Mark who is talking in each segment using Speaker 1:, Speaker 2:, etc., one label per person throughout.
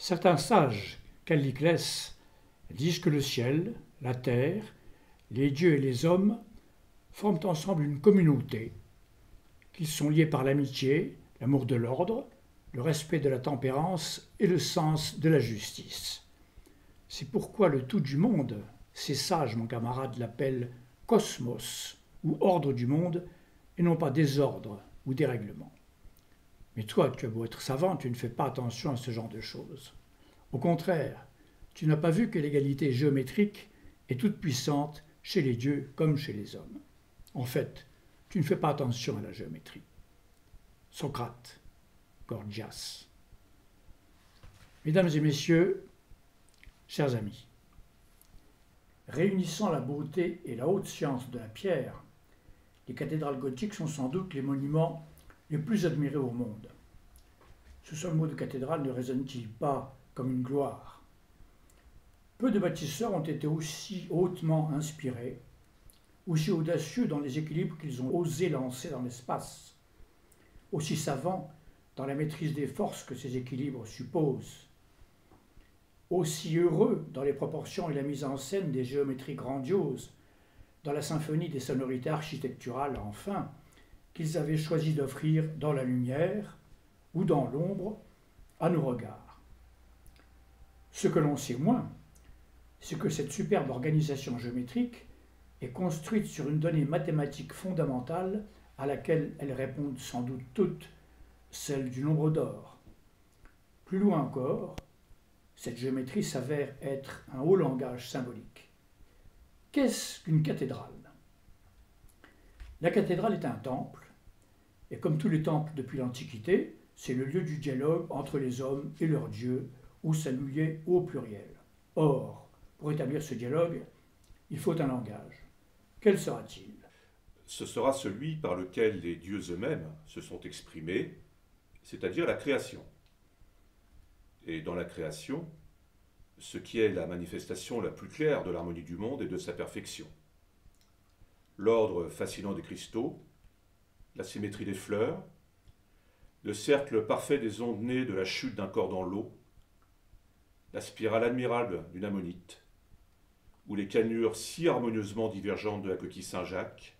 Speaker 1: Certains sages, Calliclès, disent que le ciel, la terre, les dieux et les hommes forment ensemble une communauté, qu'ils sont liés par l'amitié, l'amour de l'ordre, le respect de la tempérance et le sens de la justice. C'est pourquoi le tout du monde, ces sages, mon camarade, l'appellent cosmos, ou ordre du monde, et non pas désordre ou dérèglement. Mais toi, tu as beau être savant, tu ne fais pas attention à ce genre de choses. Au contraire, tu n'as pas vu que l'égalité géométrique est toute puissante chez les dieux comme chez les hommes. En fait, tu ne fais pas attention à la géométrie. Socrate, Gorgias. Mesdames et messieurs, chers amis, réunissant la beauté et la haute science de la pierre, les cathédrales gothiques sont sans doute les monuments les plus admirés au monde. Ce seul mot de cathédrale ne résonne-t-il pas comme une gloire? Peu de bâtisseurs ont été aussi hautement inspirés, aussi audacieux dans les équilibres qu'ils ont osé lancer dans l'espace, aussi savants dans la maîtrise des forces que ces équilibres supposent, aussi heureux dans les proportions et la mise en scène des géométries grandioses, dans la symphonie des sonorités architecturales enfin, qu'ils avaient choisi d'offrir dans la lumière ou dans l'ombre à nos regards. Ce que l'on sait moins, c'est que cette superbe organisation géométrique est construite sur une donnée mathématique fondamentale à laquelle elles répondent sans doute toutes, celle du nombre d'or. Plus loin encore, cette géométrie s'avère être un haut langage symbolique. Qu'est-ce qu'une cathédrale? La cathédrale est un temple, et comme tous les temples depuis l'Antiquité, c'est le lieu du dialogue entre les hommes et leur Dieu, au singulier ou au pluriel. Or, pour établir ce dialogue, il faut un langage. Quel sera-t-il?
Speaker 2: Ce sera celui par lequel les dieux eux-mêmes se sont exprimés, c'est-à-dire la création. Et dans la création, ce qui est la manifestation la plus claire de l'harmonie du monde et de sa perfection. L'ordre fascinant des cristaux, la symétrie des fleurs, le cercle parfait des ondes nées de la chute d'un corps dans l'eau, la spirale admirable d'une ammonite, ou les cannelures si harmonieusement divergentes de la coquille Saint-Jacques,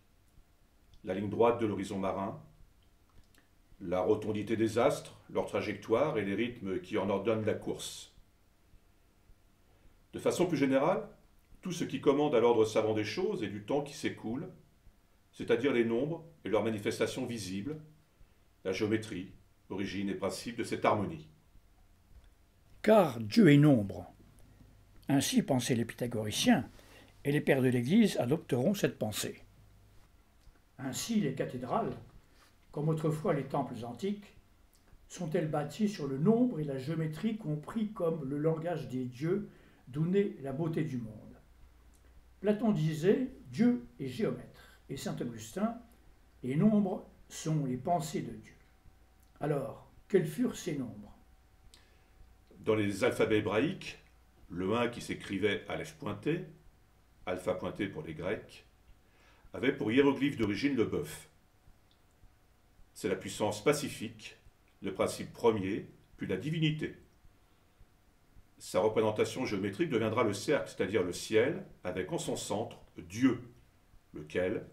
Speaker 2: la ligne droite de l'horizon marin, la rotondité des astres, leur trajectoire et les rythmes qui en ordonnent la course. De façon plus générale, tout ce qui commande à l'ordre savant des choses et du temps qui s'écoule, c'est-à-dire les nombres et leurs manifestations visibles, la géométrie, origine et principe de cette harmonie.
Speaker 1: Car Dieu est nombre. Ainsi pensaient les pythagoriciens, et les pères de l'Église adopteront cette pensée. Ainsi les cathédrales, comme autrefois les temples antiques, sont-elles bâties sur le nombre et la géométrie compris comme le langage des dieux, d'où naît la beauté du monde. Platon disait « Dieu est géomètre » et saint Augustin « Les nombres sont les pensées de Dieu ». Alors, quels furent ces nombres?
Speaker 2: Dans les alphabets hébraïques, le 1 qui s'écrivait aleph pointé, alpha pointé pour les Grecs, avait pour hiéroglyphe d'origine le bœuf. C'est la puissance pacifique, le principe premier, puis la divinité. Sa représentation géométrique deviendra le cercle, c'est-à-dire le ciel, avec en son centre Dieu, lequel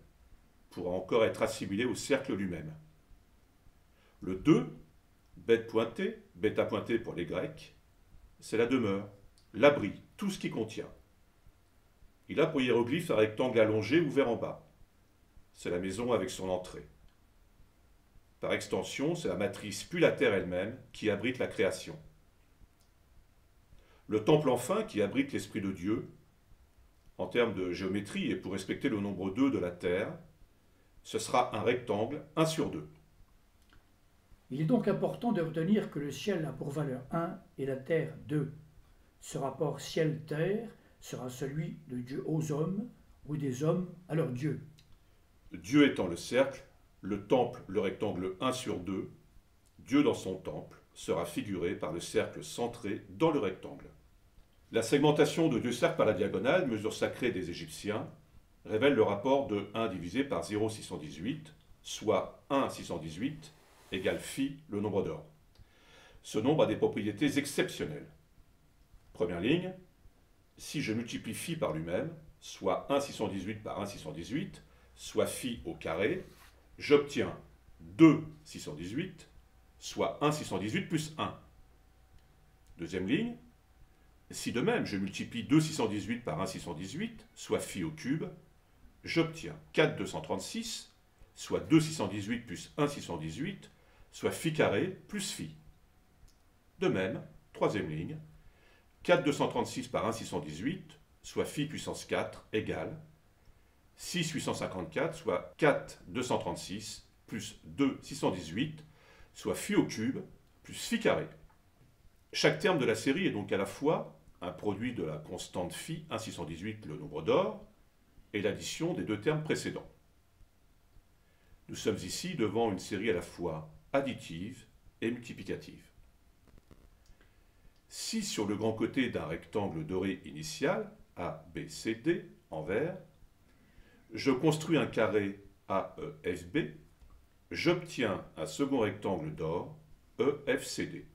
Speaker 2: pourra encore être assimilé au cercle lui-même. Le 2, bête pointé, bêta pointé pour les Grecs, c'est la demeure, l'abri, tout ce qui contient. Il a pour hiéroglyphe un rectangle allongé ouvert en bas. C'est la maison avec son entrée. Par extension, c'est la matrice puis la terre elle-même qui abrite la création. Le temple enfin qui abrite l'Esprit de Dieu, en termes de géométrie et pour respecter le nombre 2 de la terre, ce sera un rectangle 1 sur 2.
Speaker 1: Il est donc important de retenir que le ciel a pour valeur 1 et la terre 2. Ce rapport ciel-terre sera celui de Dieu aux hommes ou des hommes à leur Dieu.
Speaker 2: Dieu étant le cercle, le temple le rectangle 1 sur 2, Dieu dans son temple sera figuré par le cercle centré dans le rectangle. La segmentation de deux cercles par la diagonale, mesure sacrée des Égyptiens, révèle le rapport de 1 divisé par 0,618, soit 1,618 égale phi, le nombre d'or. Ce nombre a des propriétés exceptionnelles. Première ligne, si je multiplie phi par lui-même, soit 1,618 par 1,618, soit phi au carré, j'obtiens 2,618, soit 1,618 plus 1. Deuxième ligne, si de même je multiplie 2,618 par 1,618, soit phi au cube, j'obtiens 4,236, soit 2,618 plus 1,618, soit phi carré plus phi. De même, troisième ligne, 4,236 par 1,618, soit phi puissance 4, égale 6,854, soit 4,236 plus 2,618, soit phi au cube plus phi carré. Chaque terme de la série est donc à la fois un produit de la constante phi, 1,618, le nombre d'or, et l'addition des deux termes précédents. Nous sommes ici devant une série à la fois additive et multiplicative. Si sur le grand côté d'un rectangle doré initial, A, B, C, D, en vert, je construis un carré AEFB, j'obtiens un second rectangle d'or, EFCD.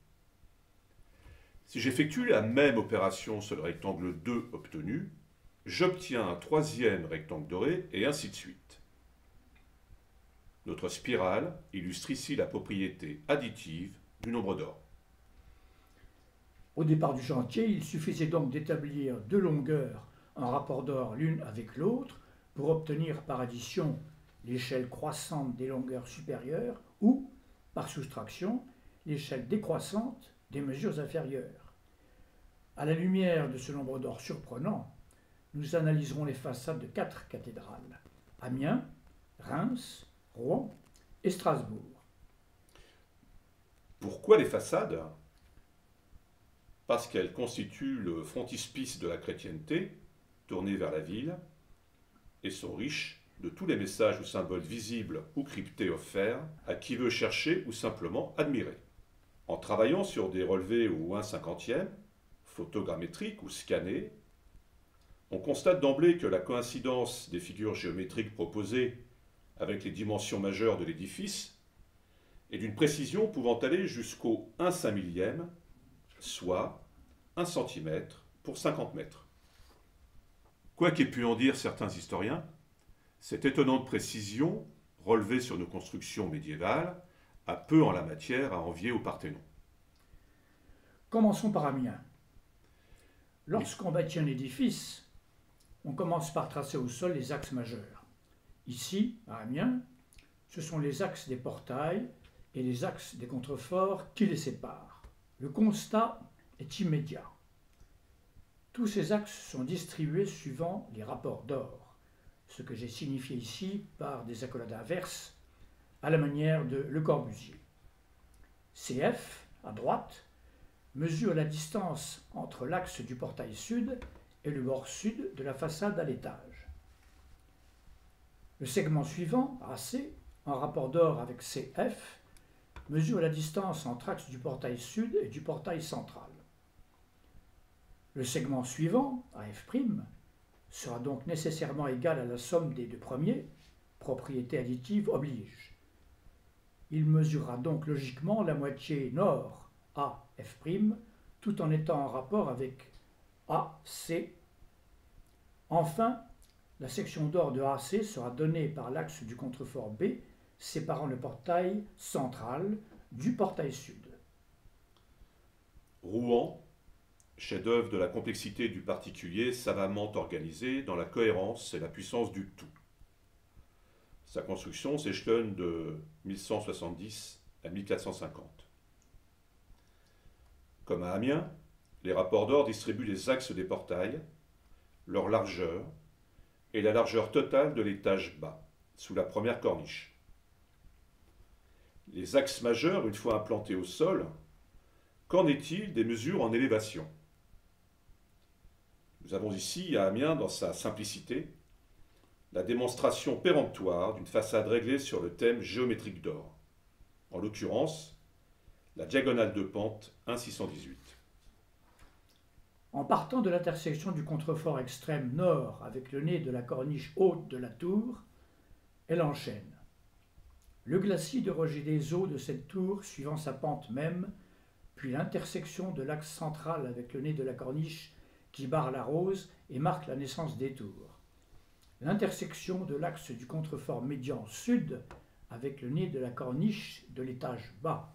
Speaker 2: Si j'effectue la même opération sur le rectangle 2 obtenu, j'obtiens un troisième rectangle doré et ainsi de suite. Notre spirale illustre ici la propriété additive du nombre d'or.
Speaker 1: Au départ du chantier, il suffisait donc d'établir deux longueurs en rapport d'or l'une avec l'autre pour obtenir par addition l'échelle croissante des longueurs supérieures ou, par soustraction, l'échelle décroissante des mesures inférieures. À la lumière de ce nombre d'or surprenant, nous analyserons les façades de 4 cathédrales: Amiens, Reims, Rouen et Strasbourg.
Speaker 2: Pourquoi les façades ? Parce qu'elles constituent le frontispice de la chrétienté, tournée vers la ville, et sont riches de tous les messages ou symboles visibles ou cryptés offerts à qui veut chercher ou simplement admirer. En travaillant sur des relevés ou 1/50e, photogrammétriques ou scannés, on constate d'emblée que la coïncidence des figures géométriques proposées avec les dimensions majeures de l'édifice est d'une précision pouvant aller jusqu'au 1/5000e, soit 1 cm pour 50 mètres. Quoi qu'aient pu en dire certains historiens, cette étonnante précision, relevée sur nos constructions médiévales, a peu en la matière à envier au Parthénon.
Speaker 1: Commençons par Amiens. Lorsqu'on bâtit un édifice, on commence par tracer au sol les axes majeurs. Ici, à Amiens, ce sont les axes des portails et les axes des contreforts qui les séparent. Le constat est immédiat. Tous ces axes sont distribués suivant les rapports d'or, ce que j'ai signifié ici par des accolades inverses à la manière de Le Corbusier. CF, à droite, mesure la distance entre l'axe du portail sud et le bord sud de la façade à l'étage. Le segment suivant, AC, en rapport d'or avec CF, mesure la distance entre l'axe du portail sud et du portail central. Le segment suivant, AF', sera donc nécessairement égal à la somme des deux premiers, propriété additive oblige. Il mesurera donc logiquement la moitié nord, AF', tout en étant en rapport avec AC. Enfin, la section d'or de AC sera donnée par l'axe du contrefort B, séparant le portail central du portail sud.
Speaker 2: Rouen, chef-d'œuvre de la complexité du particulier savamment organisé dans la cohérence et la puissance du tout. Sa construction s'échelonne de 1170 à 1450. Comme à Amiens, les rapports d'or distribuent les axes des portails, leur largeur et la largeur totale de l'étage bas, sous la première corniche. Les axes majeurs, une fois implantés au sol, qu'en est-il des mesures en élévation ? Nous avons ici, à Amiens, dans sa simplicité, la démonstration péremptoire d'une façade réglée sur le thème géométrique d'or, en l'occurrence, la diagonale de pente 1,618.
Speaker 1: En partant de l'intersection du contrefort extrême nord avec le nez de la corniche haute de la tour, elle enchaîne. Le glacis de rejet des eaux de cette tour, suivant sa pente même, puis l'intersection de l'axe central avec le nez de la corniche qui barre la rose et marque la naissance des tours. L'intersection de l'axe du contrefort médian sud avec le nez de la corniche de l'étage bas.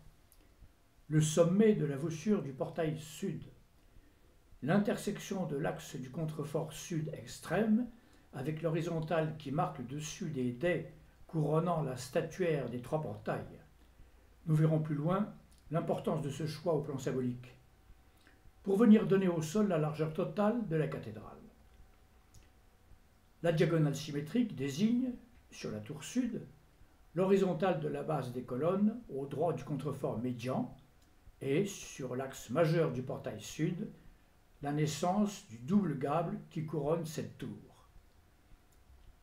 Speaker 1: Le sommet de la voussure du portail sud. L'intersection de l'axe du contrefort sud extrême avec l'horizontale qui marque le dessus des dais couronnant la statuaire des trois portails. Nous verrons plus loin l'importance de ce choix au plan symbolique, pour venir donner au sol la largeur totale de la cathédrale. La diagonale symétrique désigne, sur la tour sud, l'horizontale de la base des colonnes au droit du contrefort médian et, sur l'axe majeur du portail sud, la naissance du double gable qui couronne cette tour.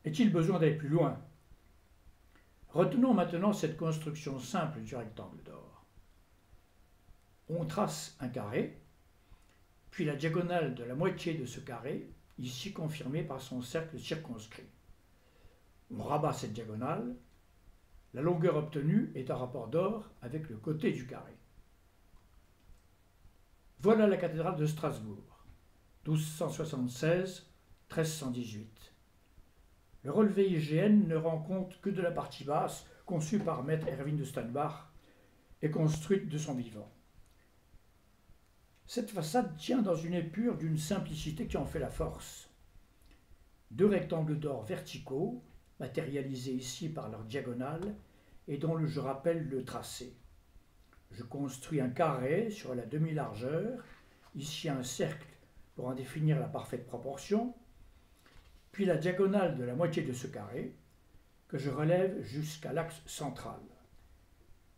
Speaker 1: Est-il besoin d'aller plus loin? Retenons maintenant cette construction simple du rectangle d'or. On trace un carré, puis la diagonale de la moitié de ce carré, ici confirmée par son cercle circonscrit. On rabat cette diagonale, la longueur obtenue est en rapport d'or avec le côté du carré. Voilà la cathédrale de Strasbourg, 1276-1318. Le relevé IGN ne rend compte que de la partie basse, conçue par maître Erwin de Steinbach et construite de son vivant. Cette façade tient dans une épure d'une simplicité qui en fait la force. Deux rectangles d'or verticaux, matérialisés ici par leur diagonale, et dont je rappelle le tracé. Je construis un carré sur la demi-largeur, ici un cercle pour en définir la parfaite proportion, puis la diagonale de la moitié de ce carré, que je relève jusqu'à l'axe central.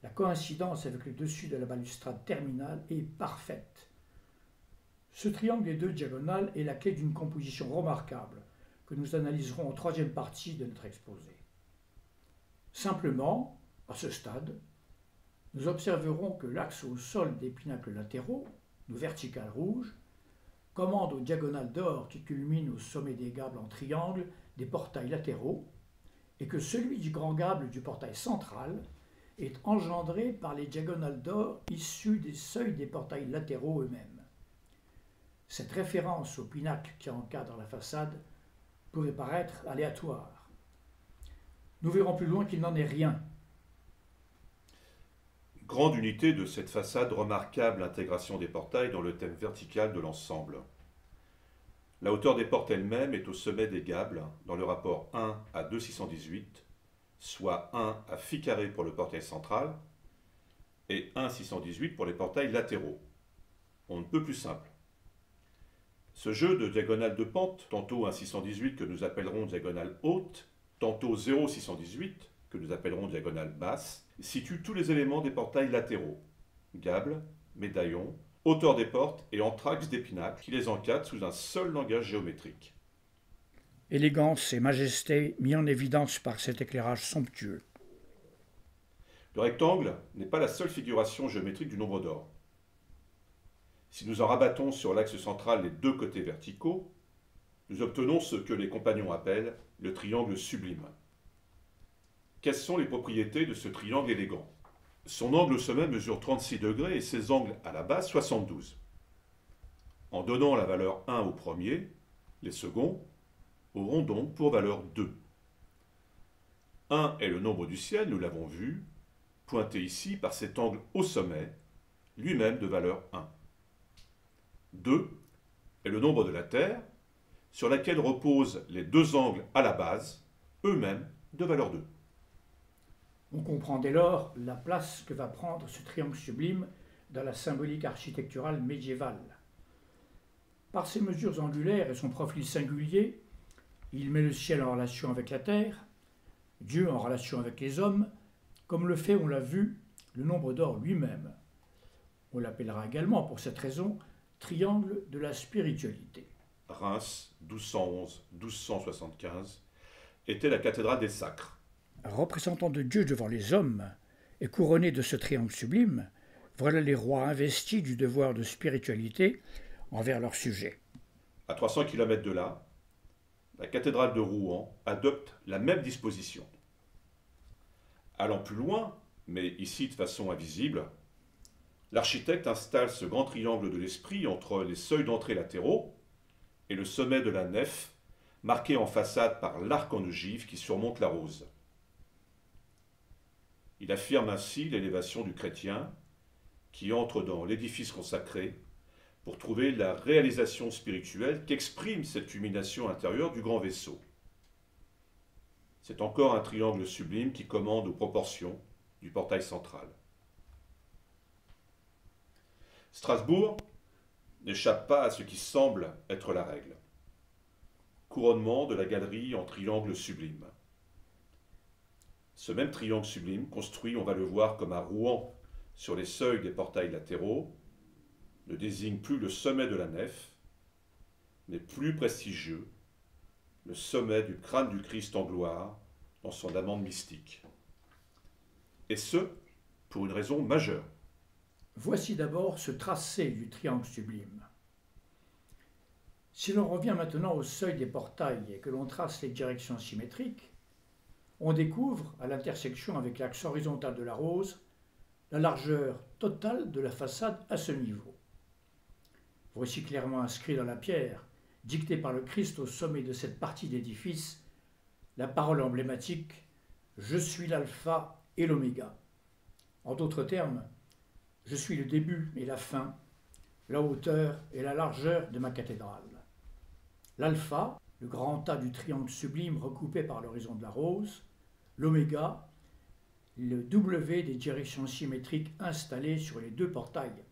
Speaker 1: La coïncidence avec le dessus de la balustrade terminale est parfaite. Ce triangle des deux diagonales est la clé d'une composition remarquable que nous analyserons en troisième partie de notre exposé. Simplement, à ce stade, nous observerons que l'axe au sol des pinacles latéraux, nos verticales rouges, commande aux diagonales d'or qui culminent au sommet des gables en triangle des portails latéraux, et que celui du grand gable du portail central est engendré par les diagonales d'or issues des seuils des portails latéraux eux-mêmes. Cette référence au pinacle qui encadre la façade pourrait paraître aléatoire. Nous verrons plus loin qu'il n'en est rien.
Speaker 2: Grande unité de cette façade, remarquable intégration des portails dans le thème vertical de l'ensemble. La hauteur des portes elles-mêmes est au sommet des gables, dans le rapport 1 à 2,618, soit 1 à phi carré pour le portail central et 1,618 pour les portails latéraux. On ne peut plus simple. Ce jeu de diagonales de pente, tantôt 1,618 que nous appellerons diagonale haute, tantôt 0,618 que nous appellerons diagonale basse, situe tous les éléments des portails latéraux, gables, médaillons, hauteur des portes et entr'axe des pinacles qui les encadrent sous un seul langage géométrique.
Speaker 1: Élégance et majesté mis en évidence par cet éclairage somptueux.
Speaker 2: Le rectangle n'est pas la seule figuration géométrique du nombre d'or. Si nous en rabattons sur l'axe central les deux côtés verticaux, nous obtenons ce que les compagnons appellent le triangle sublime. Quelles sont les propriétés de ce triangle élégant? Son angle au sommet mesure 36 degrés et ses angles à la base 72. En donnant la valeur 1 au premier, les seconds auront donc pour valeur 2. 1 est le nombre du ciel, nous l'avons vu, pointé ici par cet angle au sommet, lui-même de valeur 1. 2 est le nombre de la Terre, sur laquelle reposent les deux angles à la base, eux-mêmes de valeur 2.
Speaker 1: On comprend dès lors la place que va prendre ce triangle sublime dans la symbolique architecturale médiévale. Par ses mesures angulaires et son profil singulier, il met le ciel en relation avec la terre, Dieu en relation avec les hommes, comme le fait, on l'a vu, le nombre d'or lui-même. On l'appellera également, pour cette raison, triangle de la spiritualité.
Speaker 2: Reims, 1211-1275, était la cathédrale des sacres.
Speaker 1: Représentant de Dieu devant les hommes et couronné de ce triangle sublime, voilà les rois investis du devoir de spiritualité envers leur sujet.
Speaker 2: À 300 km de là, la cathédrale de Rouen adopte la même disposition. Allant plus loin, mais ici de façon invisible, l'architecte installe ce grand triangle de l'esprit entre les seuils d'entrée latéraux et le sommet de la nef, marqué en façade par l'arc en ogive qui surmonte la rose. Il affirme ainsi l'élévation du chrétien qui entre dans l'édifice consacré pour trouver la réalisation spirituelle qu'exprime cette illumination intérieure du grand vaisseau. C'est encore un triangle sublime qui commande aux proportions du portail central. Strasbourg n'échappe pas à ce qui semble être la règle. Couronnement de la galerie en triangle sublime. Ce même triangle sublime, construit, on va le voir, comme à Rouen, sur les seuils des portails latéraux, ne désigne plus le sommet de la nef, mais plus prestigieux, le sommet du crâne du Christ en gloire dans son amande mystique. Et ce, pour une raison majeure.
Speaker 1: Voici d'abord ce tracé du triangle sublime. Si l'on revient maintenant au seuil des portails et que l'on trace les directions symétriques, on découvre, à l'intersection avec l'axe horizontal de la rose, la largeur totale de la façade à ce niveau. Voici clairement inscrit dans la pierre, dictée par le Christ au sommet de cette partie d'édifice, la parole emblématique « Je suis l'alpha et l'oméga ». En d'autres termes, je suis le début et la fin, la hauteur et la largeur de ma cathédrale. L'alpha, le grand A du triangle sublime recoupé par l'horizon de la rose, l'oméga, le W des directions symétriques installées sur les deux portails.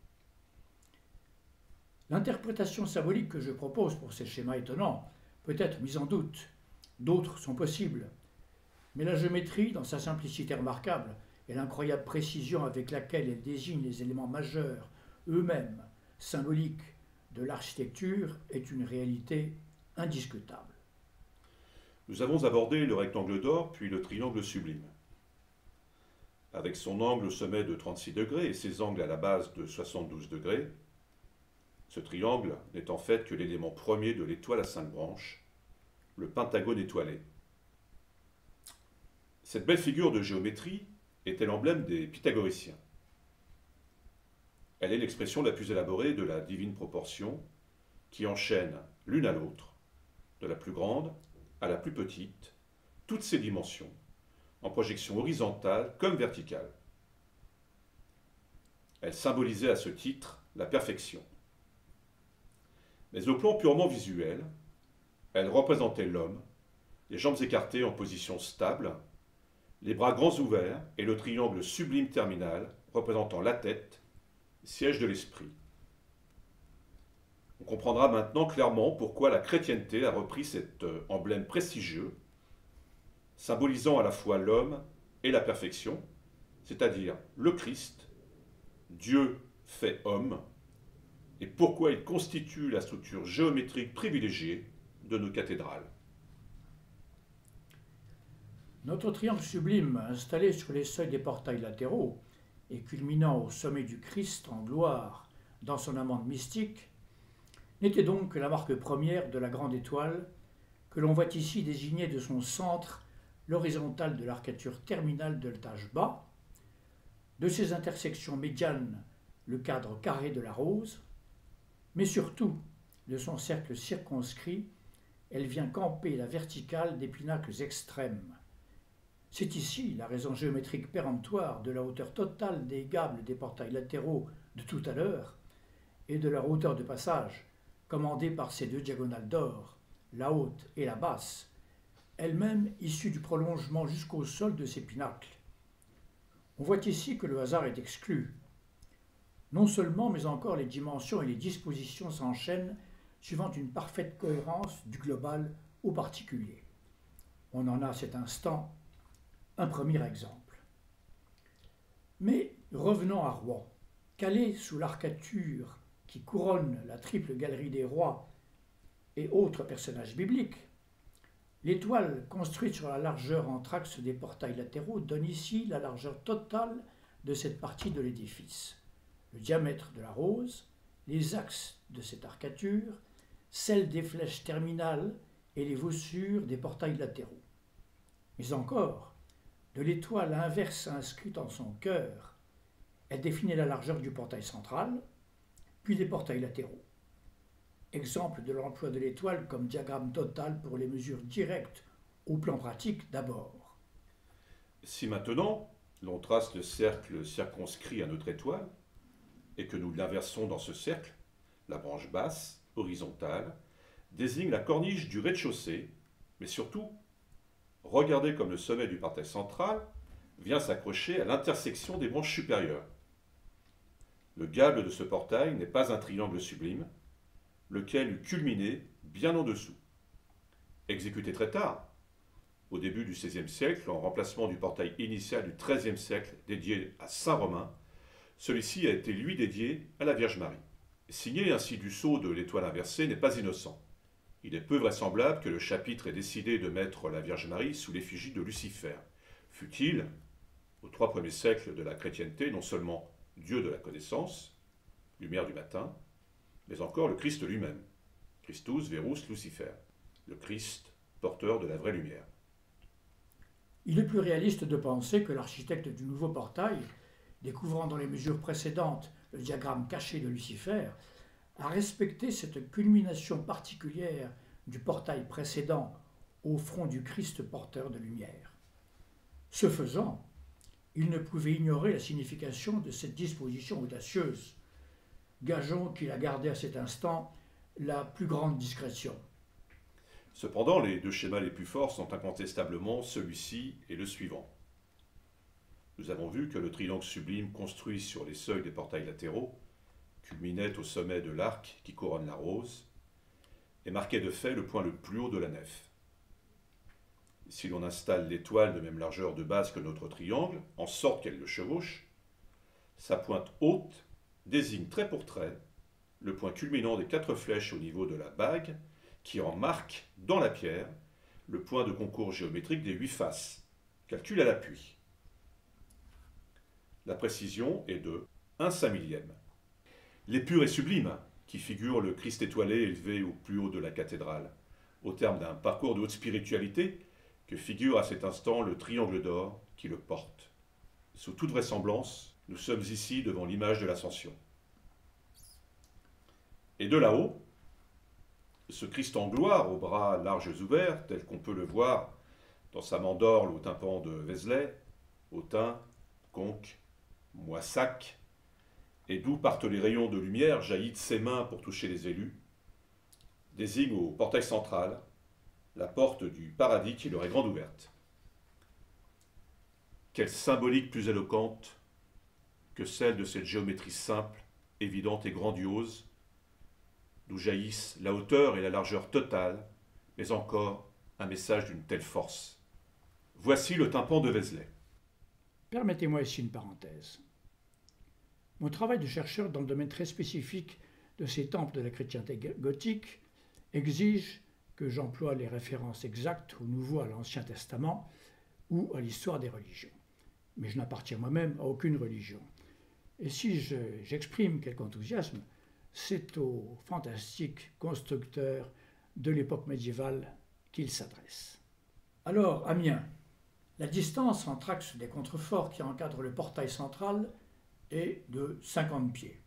Speaker 1: L'interprétation symbolique que je propose pour ces schémas étonnants peut être mise en doute, d'autres sont possibles, mais la géométrie, dans sa simplicité remarquable et l'incroyable précision avec laquelle elle désigne les éléments majeurs, eux-mêmes symboliques de l'architecture, est une réalité indiscutable.
Speaker 2: Nous avons abordé le rectangle d'or, puis le triangle sublime. Avec son angle au sommet de 36 degrés et ses angles à la base de 72 degrés, ce triangle n'est en fait que l'élément premier de l'étoile à 5 branches, le pentagone étoilé. Cette belle figure de géométrie était l'emblème des pythagoriciens. Elle est l'expression la plus élaborée de la divine proportion qui enchaîne l'une à l'autre, de la plus grande à la plus petite, toutes ses dimensions, en projection horizontale comme verticale. Elle symbolisait à ce titre la perfection. Mais au plan purement visuel, elle représentait l'homme, les jambes écartées en position stable, les bras grands ouverts et le triangle sublime terminal représentant la tête, siège de l'esprit. On comprendra maintenant clairement pourquoi la chrétienté a repris cet emblème prestigieux, symbolisant à la fois l'homme et la perfection, c'est-à-dire le Christ, Dieu fait homme, et pourquoi il constitue la structure géométrique privilégiée de nos cathédrales.
Speaker 1: Notre triangle sublime, installé sur les seuils des portails latéraux et culminant au sommet du Christ en gloire dans son amande mystique, n'était donc que la marque première de la grande étoile que l'on voit ici désigner de son centre l'horizontale de l'arcature terminale de l'étage bas, de ses intersections médianes le cadre carré de la rose, mais surtout de son cercle circonscrit, elle vient camper la verticale des pinacles extrêmes. C'est ici la raison géométrique péremptoire de la hauteur totale des gables des portails latéraux de tout à l'heure et de leur hauteur de passage, commandée par ces deux diagonales d'or, la haute et la basse, elle-même issue du prolongement jusqu'au sol de ces pinacles. On voit ici que le hasard est exclu. Non seulement, mais encore les dimensions et les dispositions s'enchaînent suivant une parfaite cohérence du global au particulier. On en a à cet instant un premier exemple. Mais revenons à Rouen. Calée sous l'arcature qui couronne la triple galerie des rois et autres personnages bibliques, l'étoile construite sur la largeur entre axes des portails latéraux donne ici la largeur totale de cette partie de l'édifice. Le diamètre de la rose, les axes de cette arcature, celle des flèches terminales et les voussures des portails latéraux. Mais encore, de l'étoile inverse inscrite en son cœur, Elle définit la largeur du portail central, puis des portails latéraux. Exemple de l'emploi de l'étoile comme diagramme total pour les mesures directes au plan pratique d'abord.
Speaker 2: Si maintenant l'on trace le cercle circonscrit à notre étoile et que nous l'inversons dans ce cercle, la branche basse, horizontale, désigne la corniche du rez-de-chaussée, mais surtout, regardez comme le sommet du portail central vient s'accrocher à l'intersection des branches supérieures. Le gable de ce portail n'est pas un triangle sublime, lequel eût culminé bien en dessous. Exécuté très tard, au début du XVIe siècle, en remplacement du portail initial du XIIIe siècle dédié à Saint Romain, celui-ci a été lui dédié à la Vierge Marie. Signer ainsi du sceau de l'étoile inversée n'est pas innocent. Il est peu vraisemblable que le chapitre ait décidé de mettre la Vierge Marie sous l'effigie de Lucifer. Fut-il, aux 3 premiers siècles de la chrétienté, non seulement Dieu de la connaissance, lumière du matin, mais encore le Christ lui-même, Christus verus Lucifer, le Christ porteur de la vraie lumière.
Speaker 1: Il est plus réaliste de penser que l'architecte du nouveau portail, découvrant dans les mesures précédentes le diagramme caché de Lucifer, a respecté cette culmination particulière du portail précédent au front du Christ porteur de lumière. Ce faisant, il ne pouvait ignorer la signification de cette disposition audacieuse. Gageons qu'il a gardé à cet instant la plus grande discrétion.
Speaker 2: Cependant, les 2 schémas les plus forts sont incontestablement celui-ci et le suivant. Nous avons vu que le triangle sublime construit sur les seuils des portails latéraux culminait au sommet de l'arc qui couronne la rose et marquait de fait le point le plus haut de la nef. Si l'on installe l'étoile de même largeur de base que notre triangle, en sorte qu'elle le chevauche, sa pointe haute désigne trait pour trait le point culminant des 4 flèches au niveau de la bague qui en marque dans la pierre le point de concours géométrique des 8 faces, calcul à l'appui. La précision est de 1/5000. L'épure et sublime, qui figure le Christ étoilé élevé au plus haut de la cathédrale, au terme d'un parcours de haute spiritualité, que figure à cet instant le triangle d'or qui le porte. Sous toute vraisemblance, nous sommes ici devant l'image de l'Ascension. Et de là-haut, ce Christ en gloire, aux bras larges ouverts, tel qu'on peut le voir dans sa mandorle au tympan de Vézelay, Autun, Conques, Moissac, et d'où partent les rayons de lumière jaillis de ses mains pour toucher les élus, désigne au portail central la porte du paradis qui leur est grande ouverte. Quelle symbolique plus éloquente que celle de cette géométrie simple, évidente et grandiose, d'où jaillissent la hauteur et la largeur totale, mais encore un message d'une telle force. Voici le tympan de Vézelay.
Speaker 1: Permettez-moi ici une parenthèse. Mon travail de chercheur dans le domaine très spécifique de ces temples de la chrétienté gothique exige que j'emploie les références exactes au Nouveau à l'Ancien Testament ou à l'histoire des religions. Mais je n'appartiens moi-même à aucune religion. Et si j'exprime quelque enthousiasme, c'est aux fantastiques constructeurs de l'époque médiévale qu'il s'adresse. Alors, Amiens, la distance entre axes des contreforts qui encadrent le portail central est de 50 pieds.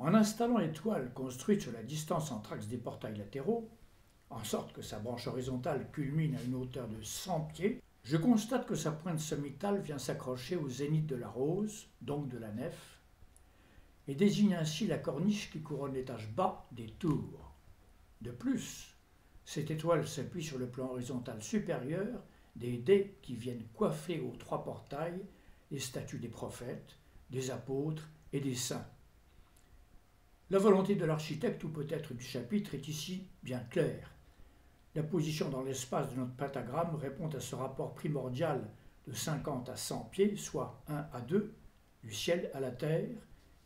Speaker 1: En installant l'étoile construite sur la distance entre axes des portails latéraux, en sorte que sa branche horizontale culmine à une hauteur de 100 pieds, je constate que sa pointe sommitale vient s'accrocher au zénith de la rose, donc de la nef, et désigne ainsi la corniche qui couronne l'étage bas des tours. De plus, cette étoile s'appuie sur le plan horizontal supérieur des dés qui viennent coiffer aux 3 portails les statues des prophètes, des apôtres et des saints. La volonté de l'architecte ou peut-être du chapitre est ici bien claire. La position dans l'espace de notre pentagramme répond à ce rapport primordial de 50 à 100 pieds, soit 1 à 2, du ciel à la terre,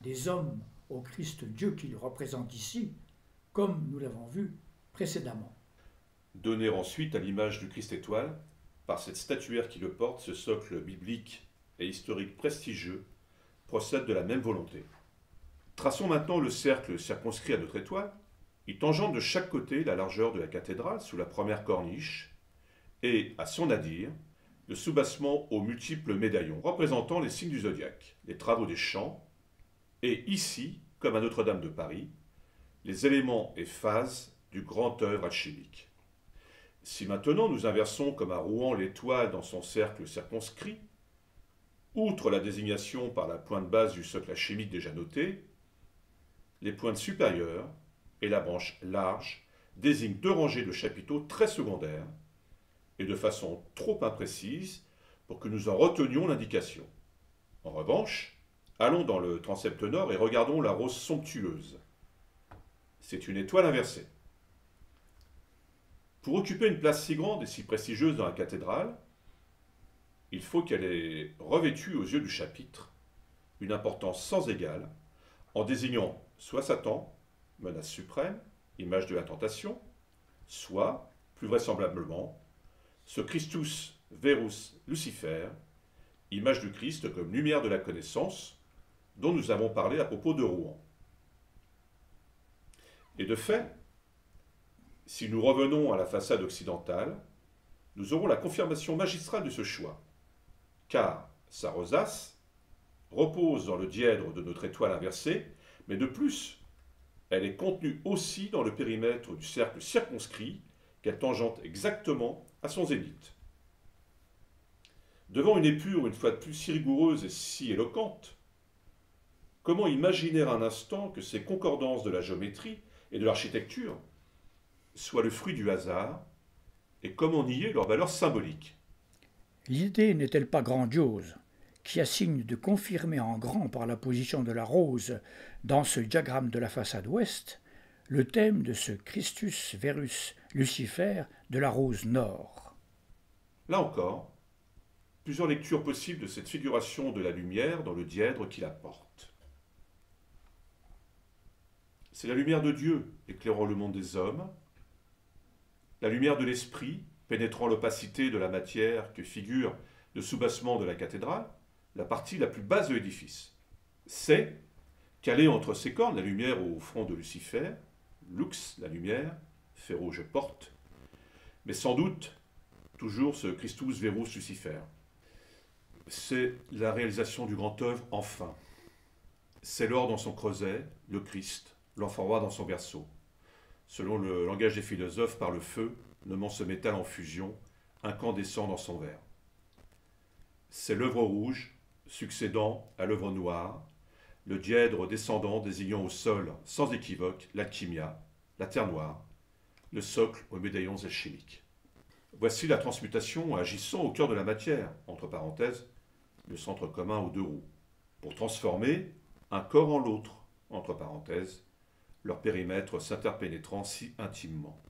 Speaker 1: des hommes au Christ Dieu qu'il représente ici, comme nous l'avons vu précédemment.
Speaker 2: Donner ensuite à l'image du Christ étoile, par cette statuaire qui le porte, ce socle biblique et historique prestigieux, procède de la même volonté. Traçons maintenant le cercle circonscrit à notre étoile. Il tangente de chaque côté la largeur de la cathédrale sous la première corniche et, à son nadir, de soubassement aux multiples médaillons représentant les signes du zodiaque, les travaux des champs, et ici, comme à Notre-Dame de Paris, les éléments et phases du grand œuvre alchimique. Si maintenant nous inversons comme à Rouen l'étoile dans son cercle circonscrit, outre la désignation par la pointe basse du socle alchimique déjà noté, les pointes supérieures et la branche large désignent deux rangées de chapiteaux très secondaires et de façon trop imprécise pour que nous en retenions l'indication. En revanche, allons dans le transept nord et regardons la rose somptueuse. C'est une étoile inversée. Pour occuper une place si grande et si prestigieuse dans la cathédrale, il faut qu'elle ait revêtu aux yeux du chapitre une importance sans égale en désignant soit Satan, menace suprême, image de la tentation, soit, plus vraisemblablement, ce Christus verus Lucifer, image du Christ comme lumière de la connaissance, dont nous avons parlé à propos de Rouen. Et de fait, si nous revenons à la façade occidentale, nous aurons la confirmation magistrale de ce choix, car sa rosace repose dans le dièdre de notre étoile inversée, mais de plus, elle est contenue aussi dans le périmètre du cercle circonscrit qu'elle tangente exactement à son zénith. Devant une épure, une fois de plus, si rigoureuse et si éloquente, comment imaginer un instant que ces concordances de la géométrie et de l'architecture soient le fruit du hasard, et comment nier leur valeur symbolique?
Speaker 1: L'idée n'est-elle pas grandiose, qui assigne de confirmer en grand par la position de la rose dans ce diagramme de la façade ouest le thème de ce Christus verus Lucifer de la rose nord?
Speaker 2: Là encore, plusieurs lectures possibles de cette figuration de la lumière dans le dièdre qui la porte. C'est la lumière de Dieu éclairant le monde des hommes, la lumière de l'esprit pénétrant l'opacité de la matière que figure le soubassement de la cathédrale, la partie la plus basse de l'édifice. C'est, calée entre ses cornes, la lumière au front de Lucifer, lux, la lumière, ferro, je porte, mais sans doute toujours ce Christus verus Lucifer. C'est la réalisation du grand œuvre enfin. C'est l'or dans son creuset, le Christ, l'enfant roi dans son berceau. Selon le langage des philosophes, par le feu, nommant ce métal en fusion, incandescent dans son verre. C'est l'œuvre rouge, succédant à l'œuvre noire, le dièdre descendant désignant au sol, sans équivoque, l'alchimia, la terre noire, le socle aux médaillons alchimiques. Voici la transmutation agissant au cœur de la matière, entre parenthèses, le centre commun aux deux roues, pour transformer un corps en l'autre, entre parenthèses, leur périmètre s'interpénétrant si intimement.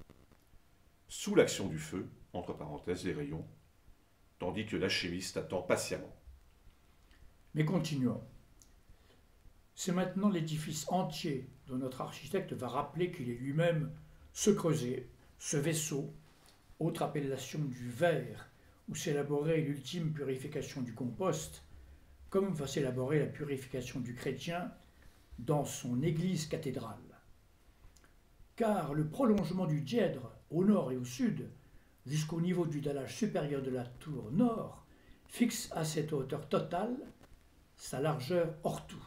Speaker 2: Sous l'action du feu, entre parenthèses les rayons, tandis que l'alchimiste attend patiemment.
Speaker 1: Mais continuons. C'est maintenant l'édifice entier dont notre architecte va rappeler qu'il est lui-même ce creuset, ce vaisseau, autre appellation du verre, où s'élaborait l'ultime purification du compost, comme va s'élaborer la purification du chrétien dans son église cathédrale. Car le prolongement du dièdre, au nord et au sud, jusqu'au niveau du dallage supérieur de la tour nord, fixe à cette hauteur totale sa largeur hors tout,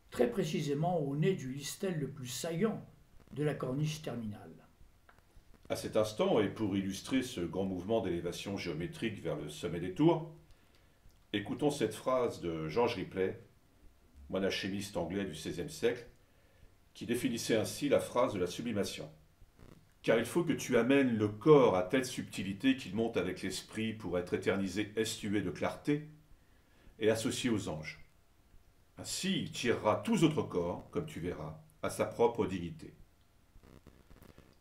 Speaker 1: très précisément au nez du listel le plus saillant de la corniche terminale.
Speaker 2: À cet instant, et pour illustrer ce grand mouvement d'élévation géométrique vers le sommet des tours, écoutons cette phrase de George Ripley, moine alchimiste anglais du XVIe siècle, qui définissait ainsi la phrase de la sublimation. Car il faut que tu amènes le corps à telle subtilité qu'il monte avec l'esprit pour être éternisé estué de clarté et associé aux anges. Ainsi, il tirera tous autres corps, comme tu verras, à sa propre dignité.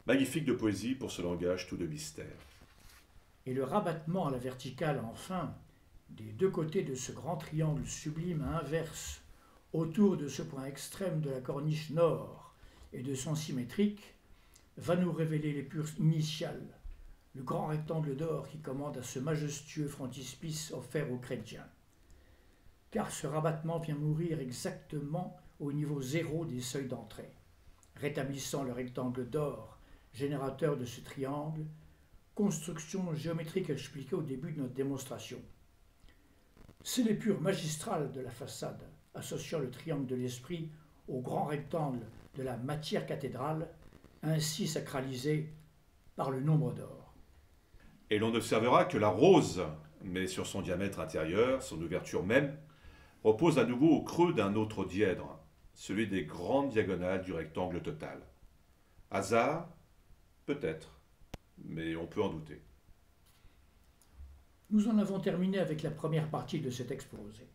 Speaker 2: Magnifique de poésie pour ce langage tout de mystère.
Speaker 1: Et le rabattement à la verticale, enfin, des deux côtés de ce grand triangle sublime à inverse, autour de ce point extrême de la corniche nord et de son symétrique, va nous révéler l'épure initiale, le grand rectangle d'or qui commande à ce majestueux frontispice offert aux chrétiens. Car ce rabattement vient mourir exactement au niveau zéro des seuils d'entrée, rétablissant le rectangle d'or, générateur de ce triangle, construction géométrique expliquée au début de notre démonstration. C'est l'épure magistrale de la façade, associant le triangle de l'esprit au grand rectangle de la matière cathédrale, ainsi sacralisée par le nombre d'or.
Speaker 2: Et l'on n'observera que la rose, mais sur son diamètre intérieur, son ouverture même, repose à nouveau au creux d'un autre dièdre, celui des grandes diagonales du rectangle total. Hasard? Peut-être, mais on peut en douter.
Speaker 1: Nous en avons terminé avec la première partie de cet exposé.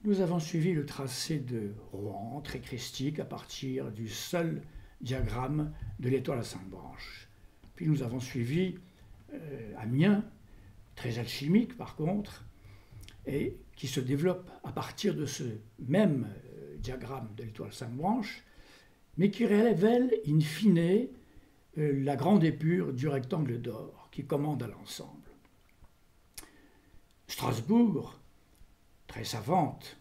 Speaker 1: Nous avons suivi le tracé de Rouen, très christique, à partir du seul diagramme de l'étoile à 5 branches. Puis nous avons suivi Amiens, très alchimique par contre, et qui se développe à partir de ce même diagramme de l'étoile à 5 branches, mais qui révèle in fine la grande épure du rectangle d'or qui commande à l'ensemble. Strasbourg, très savante,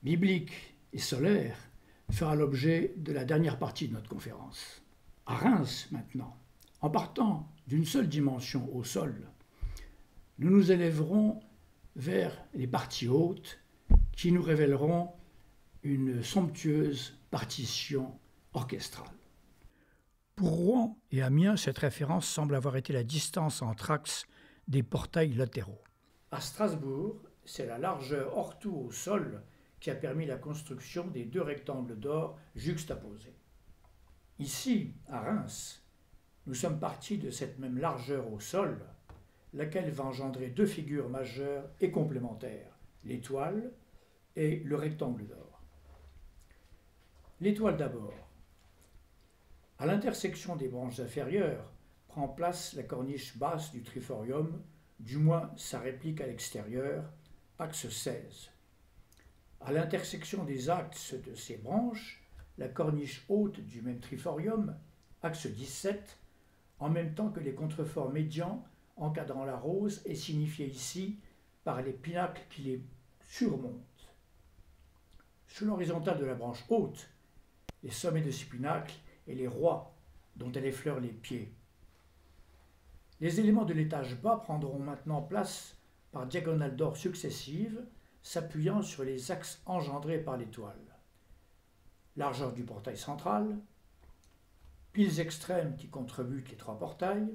Speaker 1: biblique et solaire, fera l'objet de la dernière partie de notre conférence. À Reims, maintenant, en partant d'une seule dimension au sol, nous nous élèverons vers les parties hautes qui nous révéleront une somptueuse partition orchestrale. Pour Rouen et Amiens, cette référence semble avoir été la distance entre axes des portails latéraux. À Strasbourg, c'est la largeur hors tout au sol qui a permis la construction des deux rectangles d'or juxtaposés. Ici, à Reims, nous sommes partis de cette même largeur au sol, laquelle va engendrer deux figures majeures et complémentaires, l'étoile et le rectangle d'or. L'étoile d'abord. À l'intersection des branches inférieures prend place la corniche basse du triforium, du moins sa réplique à l'extérieur, axe 16. À l'intersection des axes de ces branches, la corniche haute du même triforium, axe 17, en même temps que les contreforts médians encadrant la rose est signifié ici par les pinacles qui les surmontent. Sur l'horizontale de la branche haute, les sommets de ces pinacles et les rois dont elle effleure les pieds. Les éléments de l'étage bas prendront maintenant place par diagonales d'or successives, s'appuyant sur les axes engendrés par l'étoile. Largeur du portail central, piles extrêmes qui contrebutent les trois portails,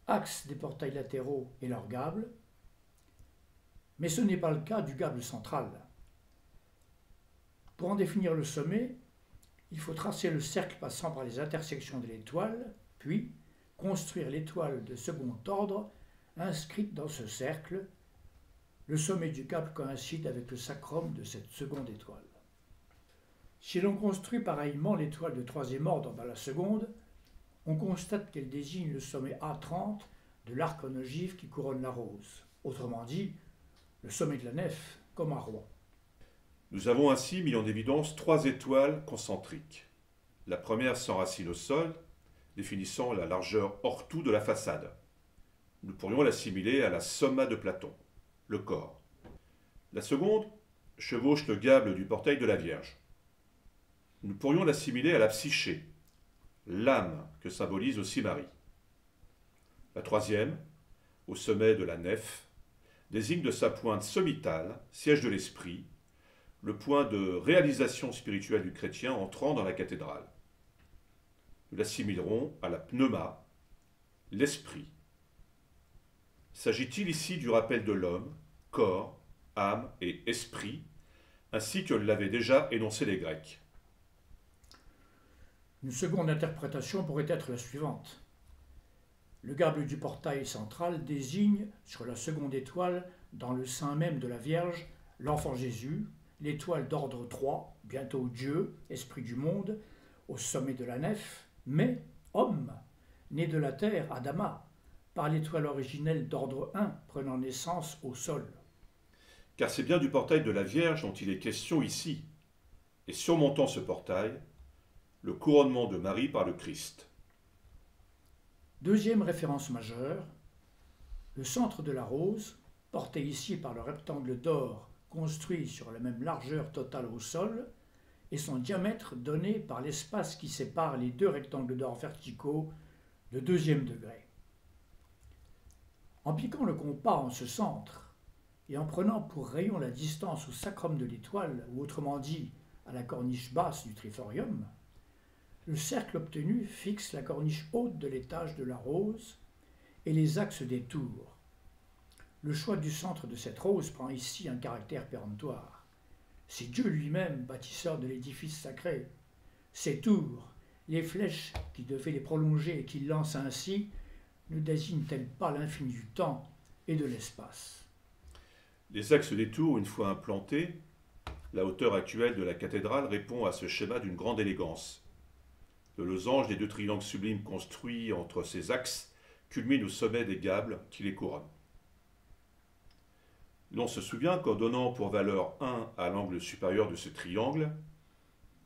Speaker 1: axe des portails latéraux et leurs gables, mais ce n'est pas le cas du gable central. Pour en définir le sommet, il faut tracer le cercle passant par les intersections de l'étoile, puis construire l'étoile de second ordre inscrite dans ce cercle. Le sommet du gable coïncide avec le sacrum de cette seconde étoile. Si l'on construit pareillement l'étoile de troisième ordre dans la seconde, on constate qu'elle désigne le sommet A30 de l'arc en ogive qui couronne la rose, autrement dit, le sommet de la nef, comme à Rouen.
Speaker 2: Nous avons ainsi mis en évidence trois étoiles concentriques. La première s'enracine au sol, définissant la largeur hors tout de la façade. Nous pourrions l'assimiler à la somma de Platon, le corps. La seconde chevauche le gable du portail de la Vierge. Nous pourrions l'assimiler à la psyché, l'âme que symbolise aussi Marie. La troisième, au sommet de la nef, désigne de sa pointe sommitale, siège de l'esprit, le point de réalisation spirituelle du chrétien entrant dans la cathédrale. Nous l'assimilerons à la pneuma, l'esprit. S'agit-il ici du rappel de l'homme, corps, âme et esprit, ainsi que l'avaient déjà énoncé les Grecs?
Speaker 1: Une seconde interprétation pourrait être la suivante. Le gable du portail central désigne, sur la seconde étoile, dans le sein même de la Vierge, l'enfant Jésus, l'étoile d'ordre 3, bientôt Dieu, esprit du monde, au sommet de la nef, mais homme, né de la terre, Adama, par l'étoile originelle d'ordre 1, prenant naissance au sol.
Speaker 2: Car c'est bien du portail de la Vierge dont il est question ici, et surmontant ce portail, le couronnement de Marie par le Christ.
Speaker 1: Deuxième référence majeure, le centre de la rose, porté ici par le rectangle d'or construit sur la même largeur totale au sol, et son diamètre donné par l'espace qui sépare les deux rectangles d'or verticaux de deuxième degré. En piquant le compas en ce centre, et en prenant pour rayon la distance au sacrum de l'étoile, ou autrement dit à la corniche basse du triforium, le cercle obtenu fixe la corniche haute de l'étage de la rose et les axes des tours. Le choix du centre de cette rose prend ici un caractère péremptoire. C'est Dieu lui-même, bâtisseur de l'édifice sacré. Ces tours, les flèches qui devaient les prolonger et qu'il lance ainsi, ne désignent-elles pas l'infini du temps et de l'espace?
Speaker 2: Les axes des tours, une fois implantés, la hauteur actuelle de la cathédrale répond à ce schéma d'une grande élégance. Le losange des deux triangles sublimes construits entre ces axes culmine au sommet des gables qui les couronnent. L'on se souvient qu'en donnant pour valeur 1 à l'angle supérieur de ce triangle,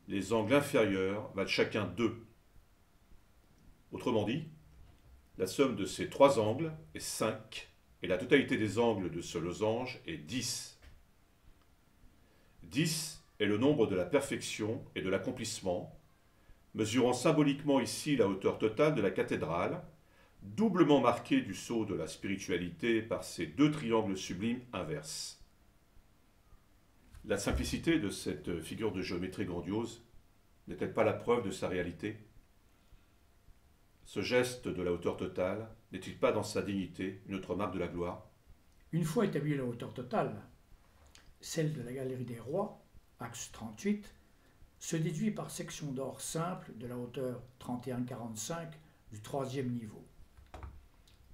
Speaker 2: les angles inférieurs valent chacun 2. Autrement dit, la somme de ces trois angles est 5 et la totalité des angles de ce losange est 10. 10 est le nombre de la perfection et de l'accomplissement, mesurant symboliquement ici la hauteur totale de la cathédrale, doublement marquée du sceau de la spiritualité par ces deux triangles sublimes inverses. La simplicité de cette figure de géométrie grandiose n'est-elle pas la preuve de sa réalité? Ce geste de la hauteur totale n'est-il pas dans sa dignité une autre marque de la gloire?
Speaker 1: Une fois établie la hauteur totale, celle de la galerie des rois, axe 38, se déduit par section d'or simple de la hauteur 31,45 du troisième niveau.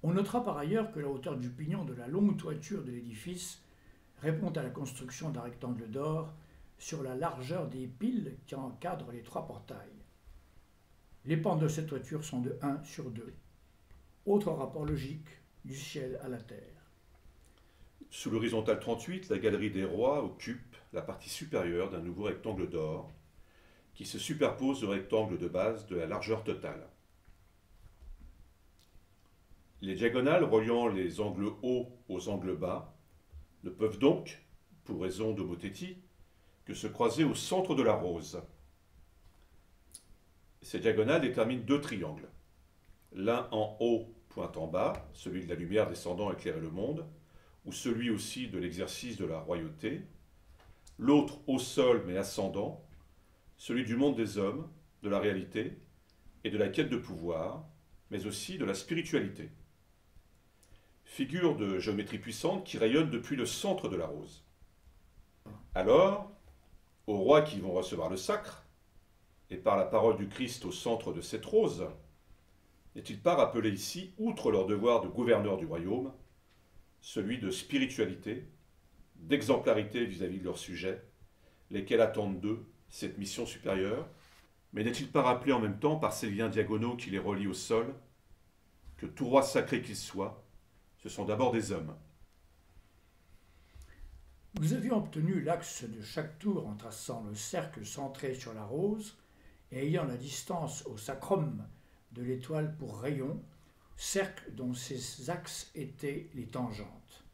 Speaker 1: On notera par ailleurs que la hauteur du pignon de la longue toiture de l'édifice répond à la construction d'un rectangle d'or sur la largeur des piles qui encadrent les trois portails. Les pentes de cette toiture sont de 1 sur 2. Autre rapport logique du ciel à la terre.
Speaker 2: Sous l'horizontale 38, la galerie des rois occupe la partie supérieure d'un nouveau rectangle d'or qui se superpose au rectangle de base de la largeur totale. Les diagonales reliant les angles hauts aux angles bas ne peuvent donc, pour raison d'homothétie, que se croiser au centre de la rose. Ces diagonales déterminent deux triangles. L'un en haut pointe en bas, celui de la lumière descendant éclairer le monde, ou celui aussi de l'exercice de la royauté. L'autre au sol mais ascendant, celui du monde des hommes, de la réalité et de la quête de pouvoir, mais aussi de la spiritualité. Figure de géométrie puissante qui rayonne depuis le centre de la rose. Alors, aux rois qui vont recevoir le sacre, et par la parole du Christ au centre de cette rose, n'est-il pas rappelé ici, outre leur devoir de gouverneur du royaume, celui de spiritualité, d'exemplarité vis-à-vis de leurs sujets, lesquels attendent d'eux cette mission supérieure, mais n'est-il pas rappelé en même temps par ces liens diagonaux qui les relient au sol, que tout roi sacré qu'il soit, ce sont d'abord des hommes.
Speaker 1: Nous avions obtenu l'axe de chaque tour en traçant le cercle centré sur la rose et ayant la distance au sacrum de l'étoile pour rayon, cercle dont ces axes étaient les tangentes.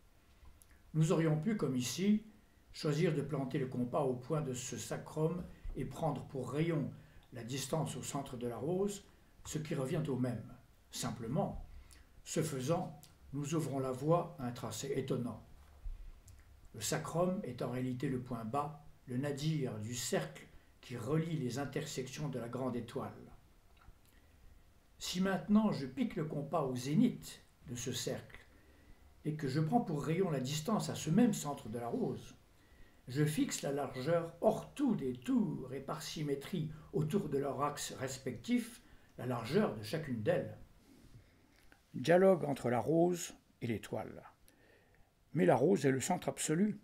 Speaker 1: Nous aurions pu, comme ici, choisir de planter le compas au point de ce sacrum et prendre pour rayon la distance au centre de la rose, ce qui revient au même. Simplement, ce faisant, nous ouvrons la voie à un tracé étonnant. Le sacrum est en réalité le point bas, le nadir du cercle qui relie les intersections de la grande étoile. Si maintenant je pique le compas au zénith de ce cercle et que je prends pour rayon la distance à ce même centre de la rose, je fixe la largeur hors tout des tours et par symétrie autour de leur axe respectif, la largeur de chacune d'elles. Dialogue entre la rose et l'étoile. Mais la rose est le centre absolu.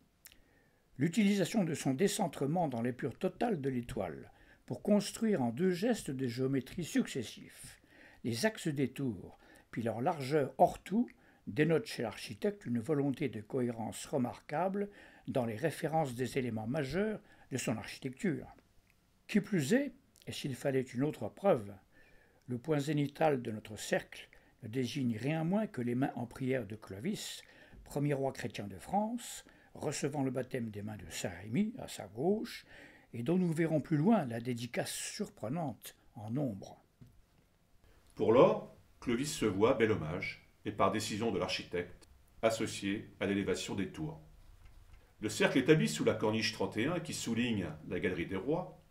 Speaker 1: L'utilisation de son décentrement dans l'épure totale de l'étoile pour construire en deux gestes de géométrie successifs les axes des tours, puis leur largeur hors tout, dénote chez l'architecte une volonté de cohérence remarquable dans les références des éléments majeurs de son architecture. Qui plus est, et s'il fallait une autre preuve, le point zénithal de notre cercle ne désigne rien moins que les mains en prière de Clovis, premier roi chrétien de France, recevant le baptême des mains de Saint-Rémy à sa gauche, et dont nous verrons plus loin la dédicace surprenante en nombre.
Speaker 2: Pour l'or, Clovis se voit, bel hommage, et par décision de l'architecte, associé à l'élévation des tours. Le cercle établi sous la corniche 31, qui souligne la galerie des rois,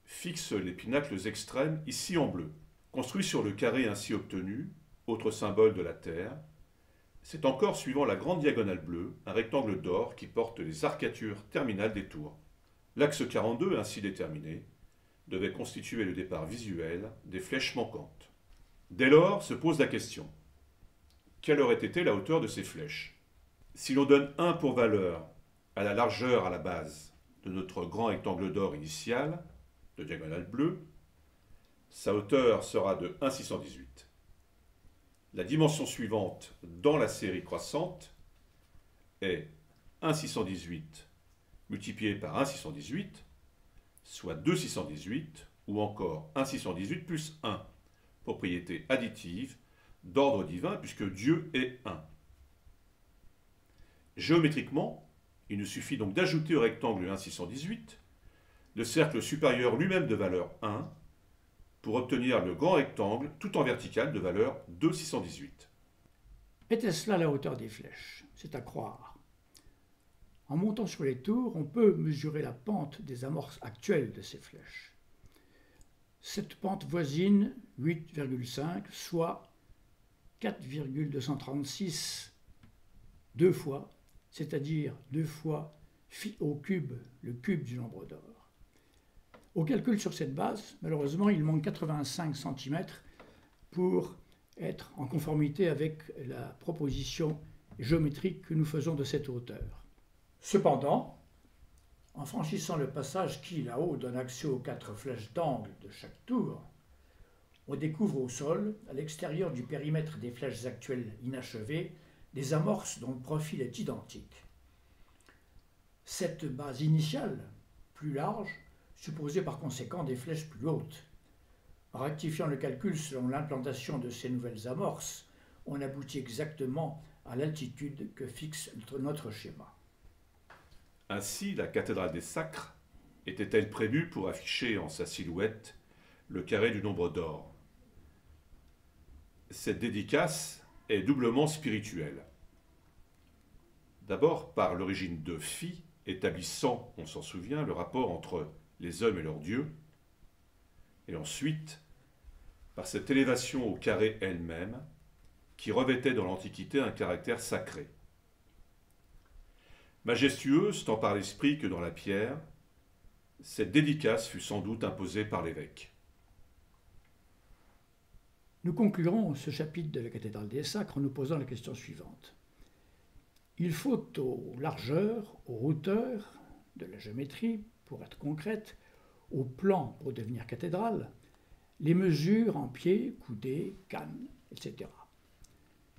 Speaker 2: fixe les pinacles extrêmes ici en bleu. Construit sur le carré ainsi obtenu, autre symbole de la terre, c'est encore, suivant la grande diagonale bleue, un rectangle d'or qui porte les arcatures terminales des tours. L'axe 42, ainsi déterminé, devait constituer le départ visuel des flèches manquantes. Dès lors se pose la question, quelle aurait été la hauteur de ces flèches? Si l'on donne 1 pour valeur à la largeur à la base de notre grand rectangle d'or initial, de diagonale bleue, sa hauteur sera de 1,618. La dimension suivante dans la série croissante est 1,618 multiplié par 1,618, soit 2,618, ou encore 1,618 plus 1, propriété additive d'ordre divin puisque Dieu est 1. Géométriquement, il nous suffit donc d'ajouter au rectangle 1,618 le cercle supérieur lui-même de valeur 1 pour obtenir le grand rectangle tout en vertical de valeur 2,618.
Speaker 1: Était-ce là la hauteur des flèches? C'est à croire. En montant sur les tours, on peut mesurer la pente des amorces actuelles de ces flèches. Cette pente voisine 8,5, soit 4,236 deux fois, c'est-à-dire 2 fois phi au cube, le cube du nombre d'or. Au calcul sur cette base, malheureusement, il manque 85 cm pour être en conformité avec la proposition géométrique que nous faisons de cette hauteur. Cependant, en franchissant le passage qui, là-haut, donne accès aux 4 flèches d'angle de chaque tour, on découvre au sol, à l'extérieur du périmètre des flèches actuelles inachevées, des amorces dont le profil est identique. Cette base initiale, plus large, supposait par conséquent des flèches plus hautes. En rectifiant le calcul selon l'implantation de ces nouvelles amorces, on aboutit exactement à l'altitude que fixe notre schéma.
Speaker 2: Ainsi, la cathédrale des Sacres était-elle prévue pour afficher en sa silhouette le carré du nombre d'or? Cette dédicace est doublement spirituelle. D'abord par l'origine de phi, établissant, on s'en souvient, le rapport entre les hommes et leur Dieu, et ensuite par cette élévation au carré elle-même, qui revêtait dans l'Antiquité un caractère sacré. Majestueuse tant par l'esprit que dans la pierre, cette dédicace fut sans doute imposée par l'évêque.
Speaker 1: Nous conclurons ce chapitre de la cathédrale des Sacres en nous posant la question suivante. Il faut aux largeurs, aux hauteurs de la géométrie, pour être concrète, au plan pour devenir cathédrale, les mesures en pieds, coudées, cannes, etc.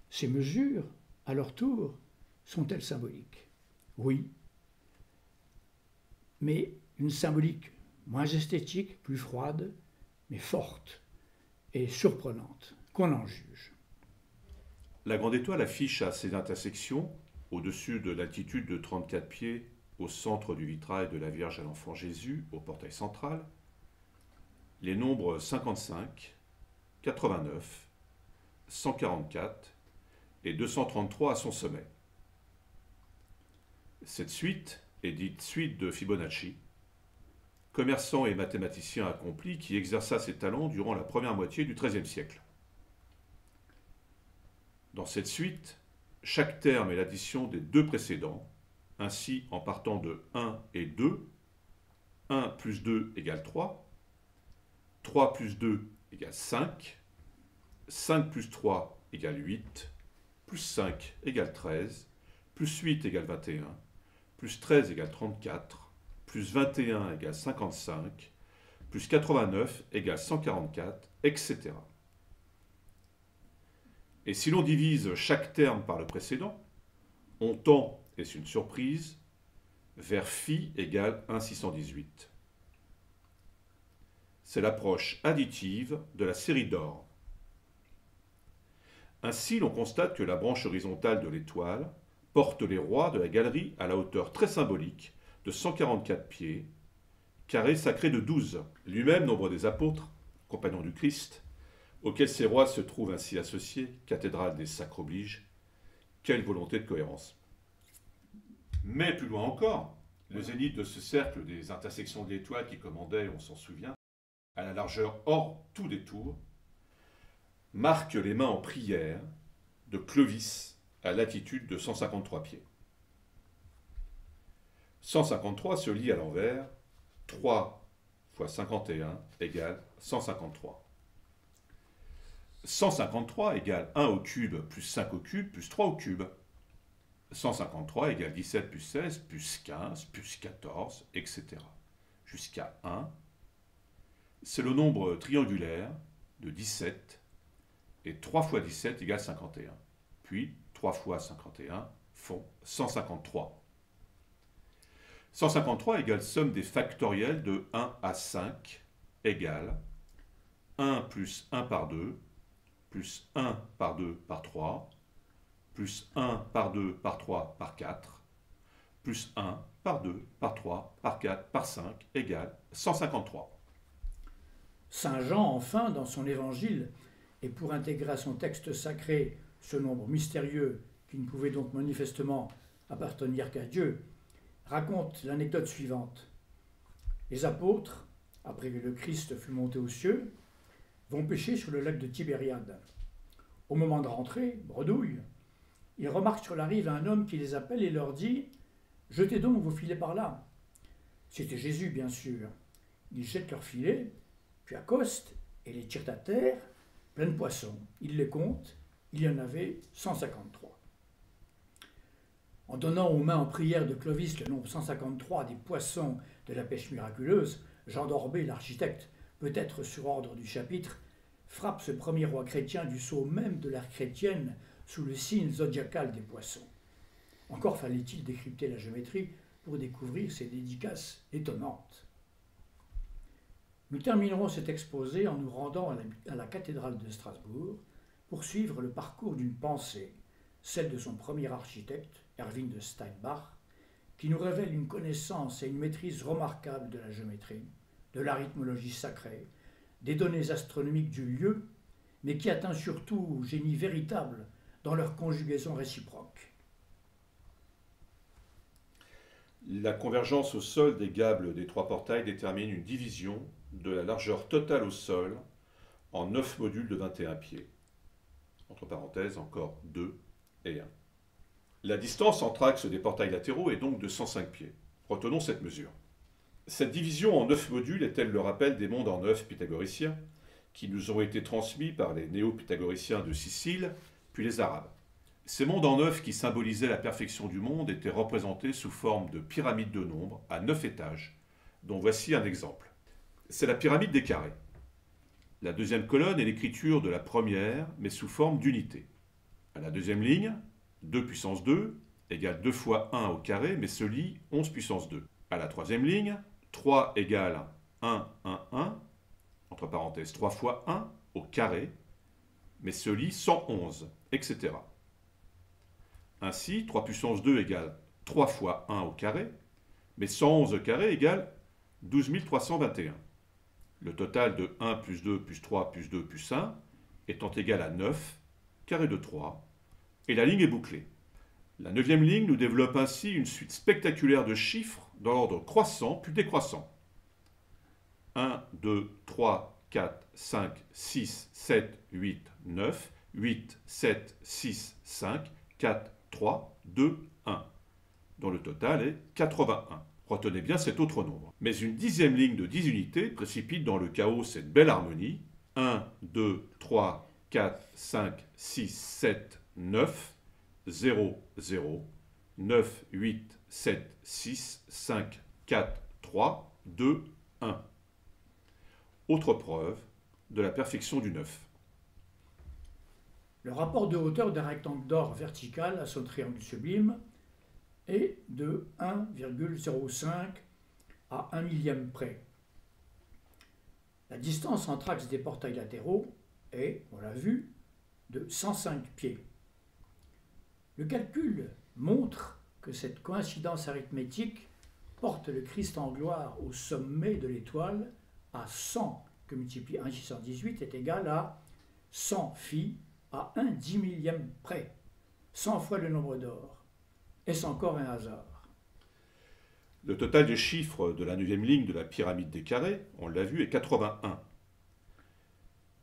Speaker 1: Ces mesures, à leur tour, sont-elles symboliques? Oui, mais une symbolique moins esthétique, plus froide, mais forte et surprenante, qu'on en juge.
Speaker 2: La grande étoile affiche à ses intersections, au-dessus de l'altitude de 34 pieds, au centre du vitrail de la Vierge à l'Enfant Jésus, au portail central, les nombres 55, 89, 144 et 233 à son sommet. Cette suite est dite suite de Fibonacci, commerçant et mathématicien accompli qui exerça ses talents durant la première moitié du XIIIe siècle. Dans cette suite, chaque terme est l'addition des 2 précédents. Ainsi, en partant de 1 et 2, 1 plus 2 égale 3, 3 plus 2 égale 5, 5 plus 3 égale 8, plus 5 égale 13, plus 8 égale 21, plus 13 égale 34, plus 21 égale 55, plus 89 égale 144, etc. Et si l'on divise chaque terme par le précédent, on tend, et c'est une surprise, vers phi égale 1,618. C'est l'approche additive de la série d'or. Ainsi, l'on constate que la branche horizontale de l'étoile porte les rois de la galerie à la hauteur très symbolique de 144 pieds, carré sacré de 12, lui-même nombre des apôtres, compagnons du Christ, auquel ces rois se trouvent ainsi associés, cathédrale des sacres oblige. Quelle volonté de cohérence! Mais plus loin encore, le zénith de ce cercle des intersections de l'étoile qui commandait, on s'en souvient, à la largeur hors tout détour, marque les mains en prière de Clovis à latitude de 153 pieds. 153 se lit à l'envers, 3 fois 51 égale 153. 153 égale 1 au cube plus 5 au cube plus 3 au cube. 153 égale 17 plus 16 plus 15 plus 14, etc. Jusqu'à 1. C'est le nombre triangulaire de 17 et 3 fois 17 égale 51. Puis 3 fois 51 font 153. 153 égale somme des factoriels de 1 à 5 égale 1 plus 1 par 2 plus 1 par 2 par 3 plus 1 par 2 par 3 par 4 plus 1 par 2 par 3 par 4 par 5 égale 153.
Speaker 1: Saint Jean, enfin, dans son évangile, et pour intégrer à son texte sacré ce nombre mystérieux qui ne pouvait donc manifestement appartenir qu'à Dieu, raconte l'anecdote suivante. Les apôtres, après que le Christ fut monté aux cieux, vont pêcher sur le lac de Tibériade. Au moment de rentrer, bredouille, ils remarquent sur la rive un homme qui les appelle et leur dit « Jetez donc vos filets par là ». C'était Jésus, bien sûr. Ils jettent leurs filets, puis accostent et les tirent à terre, plein de poissons. Ils les comptent, il y en avait 153. En donnant aux mains en prière de Clovis le nombre 153 des poissons de la pêche miraculeuse, Jean d'Orbay, l'architecte, peut-être sur ordre du chapitre, frappe ce premier roi chrétien du sceau même de l'ère chrétienne sous le signe zodiacal des poissons. Encore fallait-il décrypter la géométrie pour découvrir ces dédicaces étonnantes. Nous terminerons cet exposé en nous rendant à la cathédrale de Strasbourg pour suivre le parcours d'une pensée, celle de son premier architecte, Erwin de Steinbach, qui nous révèle une connaissance et une maîtrise remarquables de la géométrie, de l'arithmologie sacrée, des données astronomiques du lieu, mais qui atteint surtout au génie véritable dans leur conjugaison réciproque.
Speaker 2: La convergence au sol des gables des trois portails détermine une division de la largeur totale au sol en 9 modules de 21 pieds. Entre parenthèses, encore 2 et 1. La distance entre axes des portails latéraux est donc de 105 pieds. Retenons cette mesure. Cette division en 9 modules est-elle le rappel des mondes en 9 pythagoriciens qui nous ont été transmis par les néo-pythagoriciens de Sicile, puis les Arabes. Ces mondes en 9 qui symbolisaient la perfection du monde étaient représentés sous forme de pyramides de nombres à 9 étages, dont voici un exemple. C'est la pyramide des carrés. La deuxième colonne est l'écriture de la première, mais sous forme d'unité. À la deuxième ligne, 2 puissance 2 égale 2 fois 1 au carré, mais se lit 11 puissance 2. À la troisième ligne, 3 égale 1, 1, 1, entre parenthèses 3 fois 1 au carré, mais se lit 111, etc. Ainsi, 3 puissance 2 égale 3 fois 1 au carré, mais 111 au carré égale 12 321. Le total de 1 plus 2 plus 3 plus 2 plus 1 étant égal à 9, carré de 3, et la ligne est bouclée. La neuvième ligne nous développe ainsi une suite spectaculaire de chiffres dans l'ordre croissant puis décroissant. 1, 2, 3, 4, 5, 6, 7, 8, 9, 8, 7, 6, 5, 4, 3, 2, 1, dont le total est 81. Retenez bien cet autre nombre. Mais une dixième ligne de 10 unités précipite dans le chaos cette belle harmonie. 1, 2, 3, 4, 5, 6, 7, 9, 0, 0, 9, 8, 7, 6, 5, 4, 3, 2, 1. Autre preuve de la perfection du 9.
Speaker 1: Le rapport de hauteur d'un rectangle d'or vertical à son triangle sublime est de 1,05 à 1 millième près. La distance entre axes des portails latéraux est, on l'a vu, de 105 pieds. Le calcul montre que cette coïncidence arithmétique porte le Christ en gloire au sommet de l'étoile à 100, que multiplie 1,618 est égal à 100 phi à 1/10 000e près, 100 fois le nombre d'or. Est-ce encore un hasard?
Speaker 2: Le total des chiffres de la 9e ligne de la pyramide des carrés, on l'a vu, est 81.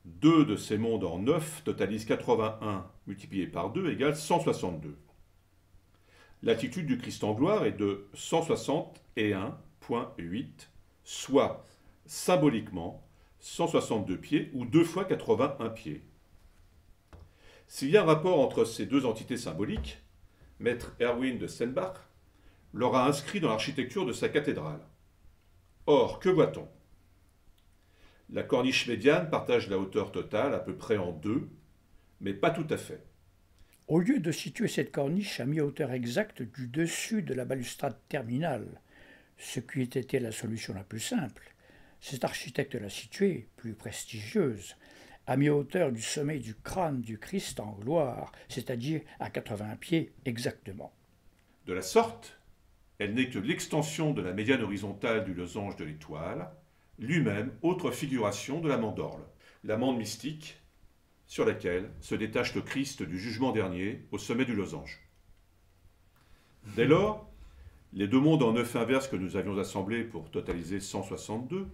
Speaker 2: Deux de ces mondes en 9 totalisent 81 multiplié par 2 égale 162. L'attitude du Christ en gloire est de 161,8, soit symboliquement 162 pieds ou 2 fois 81 pieds. S'il y a un rapport entre ces deux entités symboliques, maître Erwin de Steinbach l'aura inscrit dans l'architecture de sa cathédrale. Or, que voit-on? La corniche médiane partage la hauteur totale à peu près en deux, mais pas tout à fait.
Speaker 1: Au lieu de situer cette corniche à mi-hauteur exacte du dessus de la balustrade terminale, ce qui eût été la solution la plus simple, cet architecte l'a située, plus prestigieuse, à mi-hauteur du sommet du crâne du Christ en gloire, c'est-à-dire à 80 pieds exactement.
Speaker 2: De la sorte, elle n'est que l'extension de la médiane horizontale du losange de l'étoile, lui-même autre figuration de l'amande d'Orle, l'amande mystique sur laquelle se détache le Christ du jugement dernier au sommet du losange. Dès lors, les deux mondes en 9 inverses que nous avions assemblés pour totaliser 162,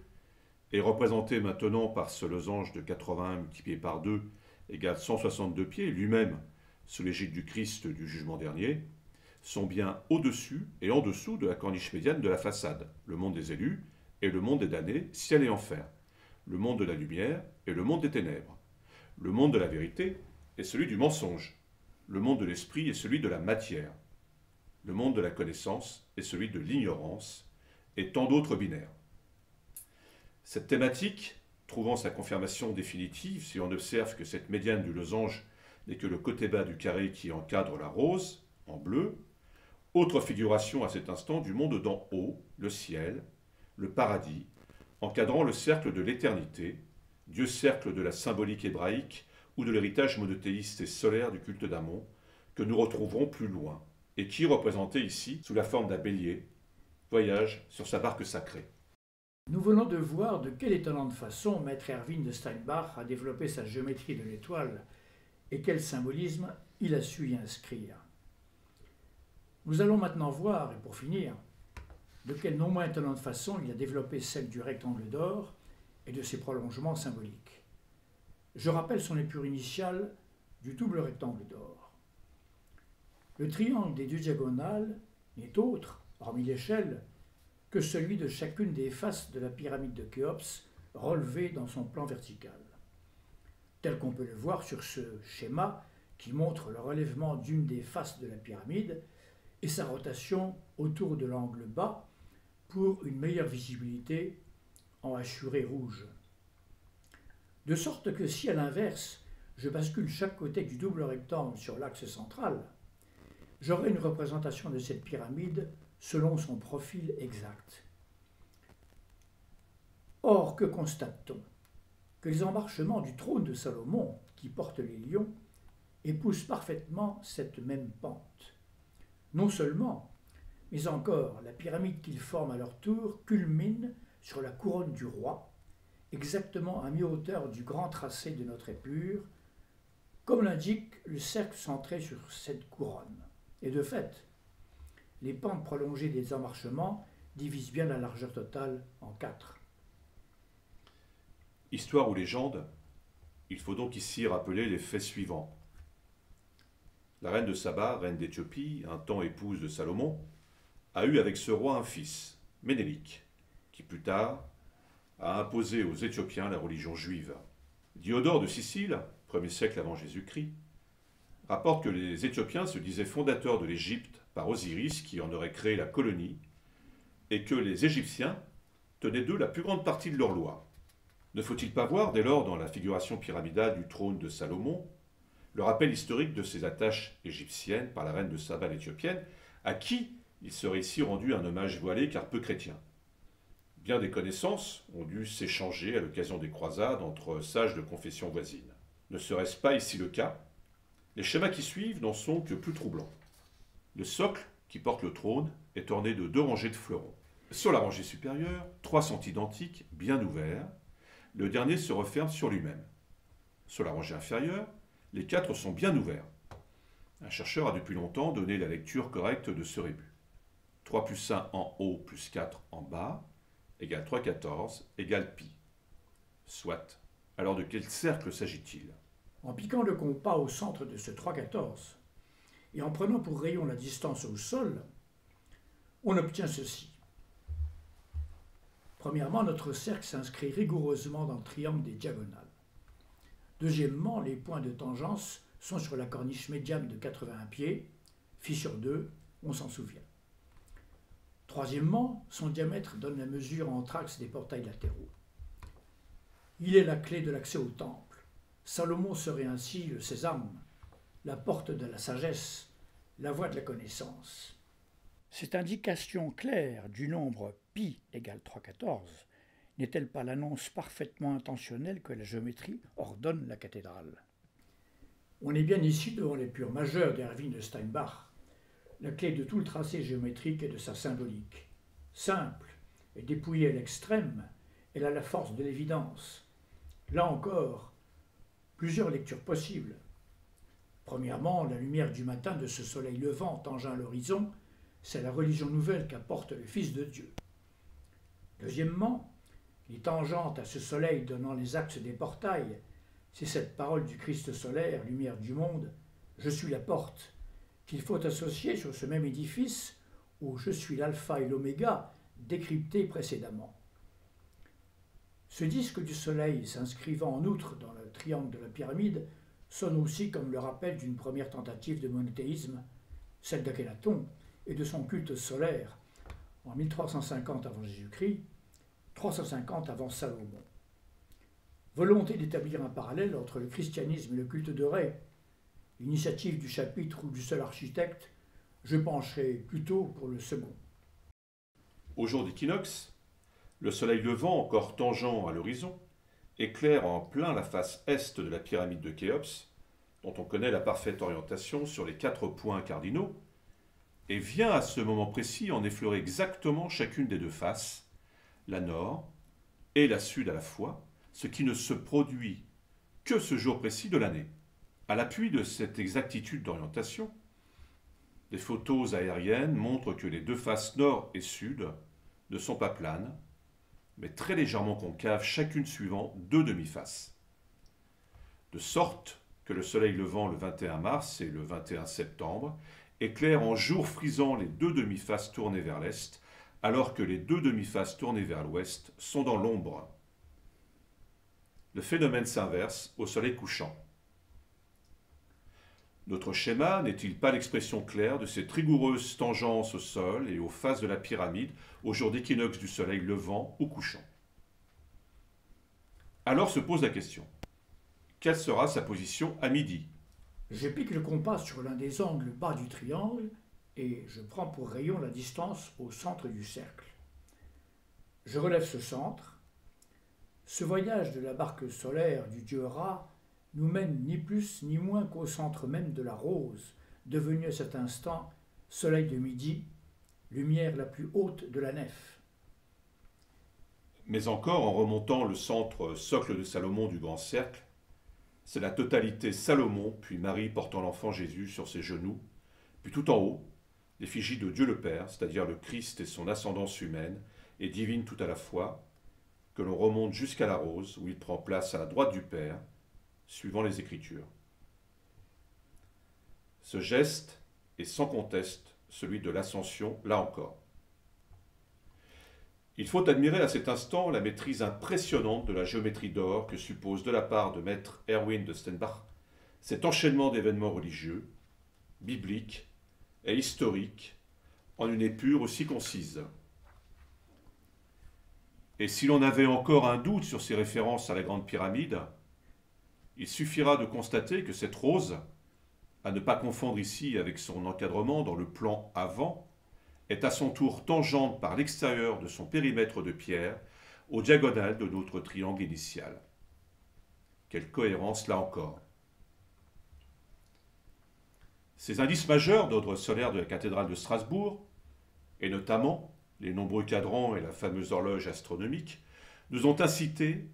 Speaker 2: et représentés maintenant par ce losange de 81 multiplié par 2 égale 162 pieds, lui-même sous l'égide du Christ du jugement dernier, sont bien au-dessus et en dessous de la corniche médiane de la façade, le monde des élus et le monde des damnés, ciel et enfer, le monde de la lumière et le monde des ténèbres, le monde de la vérité est celui du mensonge, le monde de l'esprit est celui de la matière, le monde de la connaissance est celui de l'ignorance, et tant d'autres binaires. Cette thématique, trouvant sa confirmation définitive si on observe que cette médiane du losange n'est que le côté bas du carré qui encadre la rose, en bleu, autre figuration à cet instant du monde d'en haut, le ciel, le paradis, encadrant le cercle de l'éternité, Dieu cercle de la symbolique hébraïque ou de l'héritage monothéiste et solaire du culte d'Amon, que nous retrouverons plus loin, et qui, représenté ici sous la forme d'un bélier, voyage sur sa barque sacrée.
Speaker 1: Nous venons de voir de quelle étonnante façon maître Erwin de Steinbach a développé sa géométrie de l'étoile et quel symbolisme il a su y inscrire. Nous allons maintenant voir, et pour finir, de quelle non moins étonnante façon il a développé celle du rectangle d'or et de ses prolongements symboliques. Je rappelle son épure initiale du double rectangle d'or. Le triangle des deux diagonales n'est autre, hormis l'échelle, que celui de chacune des faces de la pyramide de Khéops relevée dans son plan vertical. Tel qu'on peut le voir sur ce schéma qui montre le relèvement d'une des faces de la pyramide et sa rotation autour de l'angle bas pour une meilleure visibilité en hachuré rouge. De sorte que si à l'inverse, je bascule chaque côté du double rectangle sur l'axe central, j'aurai une représentation de cette pyramide selon son profil exact. Or, que constate-t-on? Que les emmarchements du trône de Salomon, qui porte les lions, épousent parfaitement cette même pente. Non seulement, mais encore, la pyramide qu'ils forment à leur tour culmine sur la couronne du roi, exactement à mi-hauteur du grand tracé de notre épure, comme l'indique le cercle centré sur cette couronne. Et de fait, les pentes prolongées des emmarchements divisent bien la largeur totale en 4.
Speaker 2: Histoire ou légende, il faut donc ici rappeler les faits suivants. La reine de Saba, reine d'Éthiopie, un temps épouse de Salomon, a eu avec ce roi un fils, Ménélik, qui plus tard a imposé aux Éthiopiens la religion juive. Diodore de Sicile, 1er siècle avant Jésus-Christ, rapporte que les Éthiopiens se disaient fondateurs de l'Égypte par Osiris qui en aurait créé la colonie, et que les Égyptiens tenaient d'eux la plus grande partie de leur loi. Ne faut-il pas voir, dès lors, dans la figuration pyramidale du trône de Salomon, le rappel historique de ces attaches égyptiennes par la reine de Saba l'Éthiopienne, à qui il serait ici rendu un hommage voilé car peu chrétien. Bien des connaissances ont dû s'échanger à l'occasion des croisades entre sages de confession voisine. Ne serait-ce pas ici le cas? Les schémas qui suivent n'en sont que plus troublants. Le socle, qui porte le trône, est orné de 2 rangées de fleurons. Sur la rangée supérieure, 3 sont identiques, bien ouverts. Le dernier se referme sur lui-même. Sur la rangée inférieure, les 4 sont bien ouverts. Un chercheur a depuis longtemps donné la lecture correcte de ce rébus. 3 plus 1 en haut plus 4 en bas égale 3,14 égale pi. Soit. Alors de quel cercle s'agit-il?
Speaker 1: En piquant le compas au centre de ce 3,14 et en prenant pour rayon la distance au sol, on obtient ceci. Premièrement, notre cercle s'inscrit rigoureusement dans le triangle des diagonales. Deuxièmement, les points de tangence sont sur la corniche médiane de 81 pieds, fissure 2, on s'en souvient. Troisièmement, son diamètre donne la mesure entre axes des portails latéraux. Il est la clé de l'accès au temple. Salomon serait ainsi le sésame, la porte de la sagesse, la voie de la connaissance. Cette indication claire du nombre pi égale 3,14 n'est-elle pas l'annonce parfaitement intentionnelle que la géométrie ordonne la cathédrale? On est bien ici devant l'épure majeure d'Erwin de Steinbach, la clé de tout le tracé géométrique et de sa symbolique. Simple et dépouillée à l'extrême, elle a la force de l'évidence. Là encore, plusieurs lectures possibles. Premièrement, la lumière du matin de ce soleil levant tangeant l'horizon, c'est la religion nouvelle qu'apporte le Fils de Dieu. Deuxièmement, les tangentes à ce soleil donnant les axes des portails, c'est cette parole du Christ solaire, lumière du monde, je suis la porte, qu'il faut associer sur ce même édifice où je suis l'alpha et l'oméga, décrypté précédemment. Ce disque du soleil s'inscrivant en outre dans le triangle de la pyramide sonne aussi comme le rappel d'une première tentative de monothéisme, celle d'Akhénaton et de son culte solaire en 1350 avant Jésus-Christ, 350 avant Salomon. Volonté d'établir un parallèle entre le christianisme et le culte de Ré, initiative du chapitre ou du seul architecte, je pencherai plutôt pour le second.
Speaker 2: Au jour d'équinoxe, le soleil levant, encore tangent à l'horizon, éclaire en plein la face est de la pyramide de Khéops, dont on connaît la parfaite orientation sur les 4 points cardinaux, et vient à ce moment précis en effleurer exactement chacune des 2 faces, la nord et la sud à la fois, ce qui ne se produit que ce jour précis de l'année. À l'appui de cette exactitude d'orientation, des photos aériennes montrent que les 2 faces nord et sud ne sont pas planes, mais très légèrement concaves, chacune suivant 2 demi-faces. De sorte que le soleil levant le 21 mars et le 21 septembre éclaire en jour frisant les 2 demi-faces tournées vers l'est, alors que les 2 demi-faces tournées vers l'ouest sont dans l'ombre. Le phénomène s'inverse au soleil couchant. Notre schéma n'est-il pas l'expression claire de cette rigoureuse tangence au sol et aux faces de la pyramide au jour d'équinoxe du soleil levant ou couchant? Alors se pose la question, quelle sera sa position à midi?
Speaker 1: Je pique le compas sur l'un des angles bas du triangle et je prends pour rayon la distance au centre du cercle. Je relève ce centre. Ce voyage de la barque solaire du dieu Ra nous mène ni plus ni moins qu'au centre même de la rose, devenue à cet instant soleil de midi, lumière la plus haute de la nef.
Speaker 2: Mais encore, en remontant le centre socle de Salomon du grand cercle, c'est la totalité Salomon, puis Marie portant l'enfant Jésus sur ses genoux, puis tout en haut, l'effigie de Dieu le Père, c'est-à-dire le Christ et son ascendance humaine, et divine tout à la fois, que l'on remonte jusqu'à la rose, où il prend place à la droite du Père, suivant les Écritures. Ce geste est sans conteste celui de l'ascension, là encore. Il faut admirer à cet instant la maîtrise impressionnante de la géométrie d'or que suppose de la part de maître Erwin de Steinbach cet enchaînement d'événements religieux, bibliques et historiques en une épure aussi concise. Et si l'on avait encore un doute sur ces références à la Grande Pyramide, il suffira de constater que cette rose, à ne pas confondre ici avec son encadrement dans le plan avant, est à son tour tangente par l'extérieur de son périmètre de pierre aux diagonales de notre triangle initial. Quelle cohérence là encore! Ces indices majeurs d'ordre solaire de la cathédrale de Strasbourg, et notamment les nombreux cadrans et la fameuse horloge astronomique, nous ont incités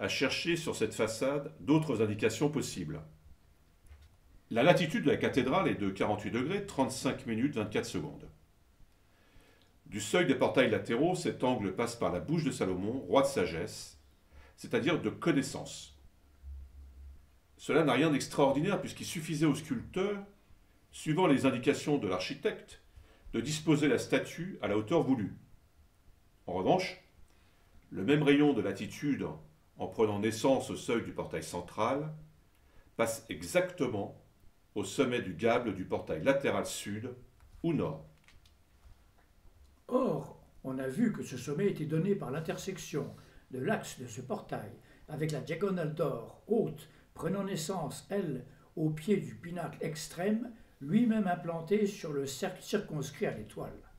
Speaker 2: à chercher sur cette façade d'autres indications possibles. La latitude de la cathédrale est de 48 degrés, 35 minutes, 24 secondes. Du seuil des portails latéraux, cet angle passe par la bouche de Salomon, roi de sagesse, c'est-à-dire de connaissance. Cela n'a rien d'extraordinaire puisqu'il suffisait au sculpteur, suivant les indications de l'architecte, de disposer la statue à la hauteur voulue. En revanche, le même rayon de latitude, en prenant naissance au seuil du portail central, passe exactement au sommet du gable du portail latéral sud ou nord.
Speaker 1: Or, on a vu que ce sommet était donné par l'intersection de l'axe de ce portail avec la diagonale d'or haute prenant naissance, elle, au pied du pinacle extrême, lui-même implanté sur le cercle circonscrit à l'étoile.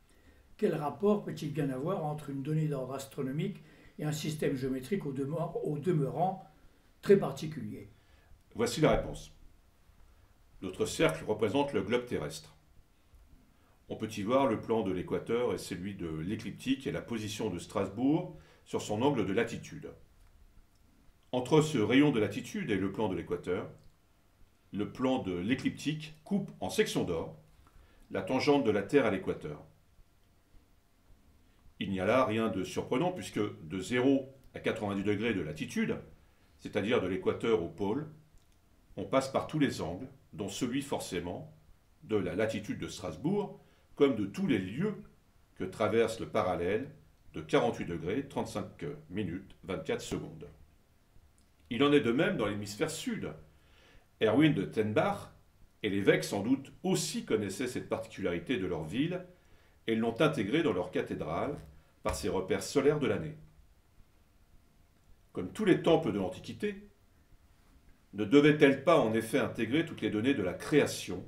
Speaker 1: Quel rapport peut-il bien avoir entre une donnée d'ordre astronomique et un système géométrique au demeurant très particulier?
Speaker 2: Voici la réponse. Notre cercle représente le globe terrestre. On peut y voir le plan de l'équateur et celui de l'écliptique et la position de Strasbourg sur son angle de latitude. Entre ce rayon de latitude et le plan de l'équateur, le plan de l'écliptique coupe en section d'or la tangente de la Terre à l'équateur. Il n'y a là rien de surprenant puisque de 0 à 90 degrés de latitude, c'est-à-dire de l'équateur au pôle, on passe par tous les angles, dont celui forcément de la latitude de Strasbourg, comme de tous les lieux que traverse le parallèle de 48 degrés, 35 minutes, 24 secondes. Il en est de même dans l'hémisphère sud. Erwin de Tenbach et l'évêque sans doute aussi connaissaient cette particularité de leur ville et l'ont intégrée dans leur cathédrale par ses repères solaires de l'année. Comme tous les temples de l'Antiquité, ne devait-elle pas en effet intégrer toutes les données de la création,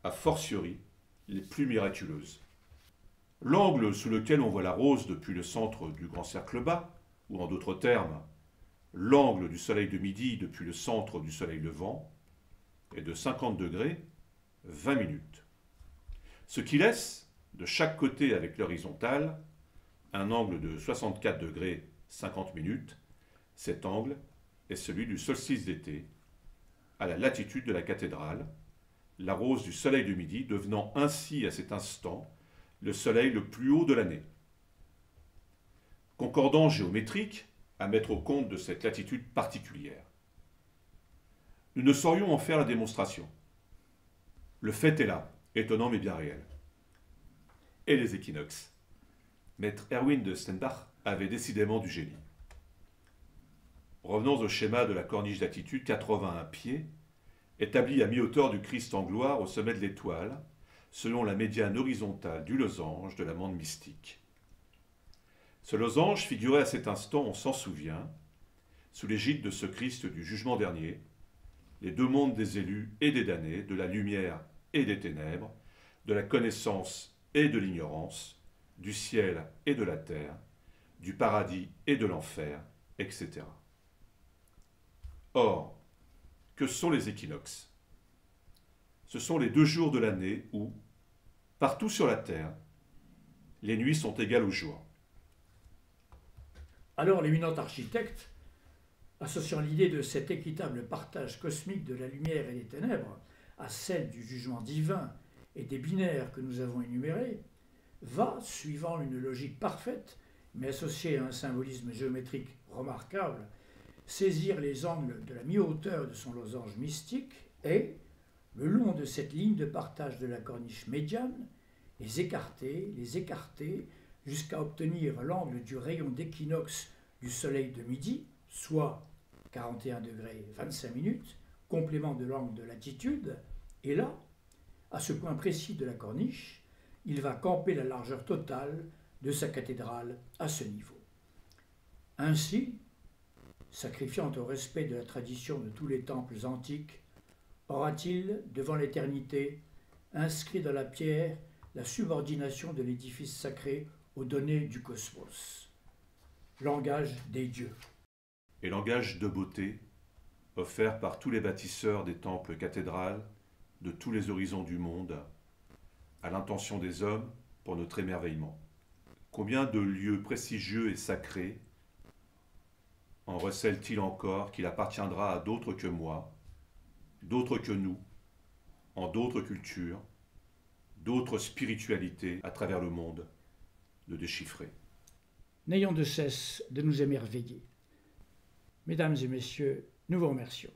Speaker 2: a fortiori les plus miraculeuses? L'angle sous lequel on voit la rose depuis le centre du grand cercle bas, ou en d'autres termes, l'angle du soleil de midi depuis le centre du soleil levant, est de 50 degrés, 20 minutes. Ce qui laisse, de chaque côté avec l'horizontale, un angle de 64 degrés, 50 minutes. Cet angle est celui du solstice d'été, à la latitude de la cathédrale, la rose du soleil de midi devenant ainsi à cet instant le soleil le plus haut de l'année. Concordance géométrique à mettre au compte de cette latitude particulière. Nous ne saurions en faire la démonstration. Le fait est là, étonnant mais bien réel. Et les équinoxes. Maître Erwin de Stenbach avait décidément du génie. Revenons au schéma de la corniche d'altitude 81 pieds, établie à mi-hauteur du Christ en gloire au sommet de l'étoile, selon la médiane horizontale du losange de la mande mystique. Ce losange figurait à cet instant, on s'en souvient, sous l'égide de ce Christ du jugement dernier, les deux mondes des élus et des damnés, de la lumière et des ténèbres, de la connaissance et de l'ignorance, du ciel et de la terre, du paradis et de l'enfer, etc. Or, que sont les équinoxes? Ce sont les 2 jours de l'année où, partout sur la terre, les nuits sont égales aux jours.
Speaker 1: Alors l'éminent architecte, associant l'idée de cet équitable partage cosmique de la lumière et des ténèbres à celle du jugement divin et des binaires que nous avons énumérés, va, suivant une logique parfaite, mais associée à un symbolisme géométrique remarquable, saisir les angles de la mi-hauteur de son losange mystique et, le long de cette ligne de partage de la corniche médiane, les écarter, jusqu'à obtenir l'angle du rayon d'équinoxe du soleil de midi, soit 41 degrés 25 minutes, complément de l'angle de latitude, et là, à ce point précis de la corniche, il va camper la largeur totale de sa cathédrale à ce niveau. Ainsi, sacrifiant au respect de la tradition de tous les temples antiques, aura-t-il, devant l'éternité, inscrit dans la pierre la subordination de l'édifice sacré aux données du cosmos. Langage des dieux.
Speaker 2: Et langage de beauté, offert par tous les bâtisseurs des temples cathédrales, de tous les horizons du monde, à l'intention des hommes pour notre émerveillement. Combien de lieux prestigieux et sacrés, en recèle-t-il encore qu'il appartiendra à d'autres que moi, d'autres que nous, en d'autres cultures, d'autres spiritualités à travers le monde, de déchiffrer.
Speaker 1: N'ayons de cesse de nous émerveiller. Mesdames et messieurs, nous vous remercions.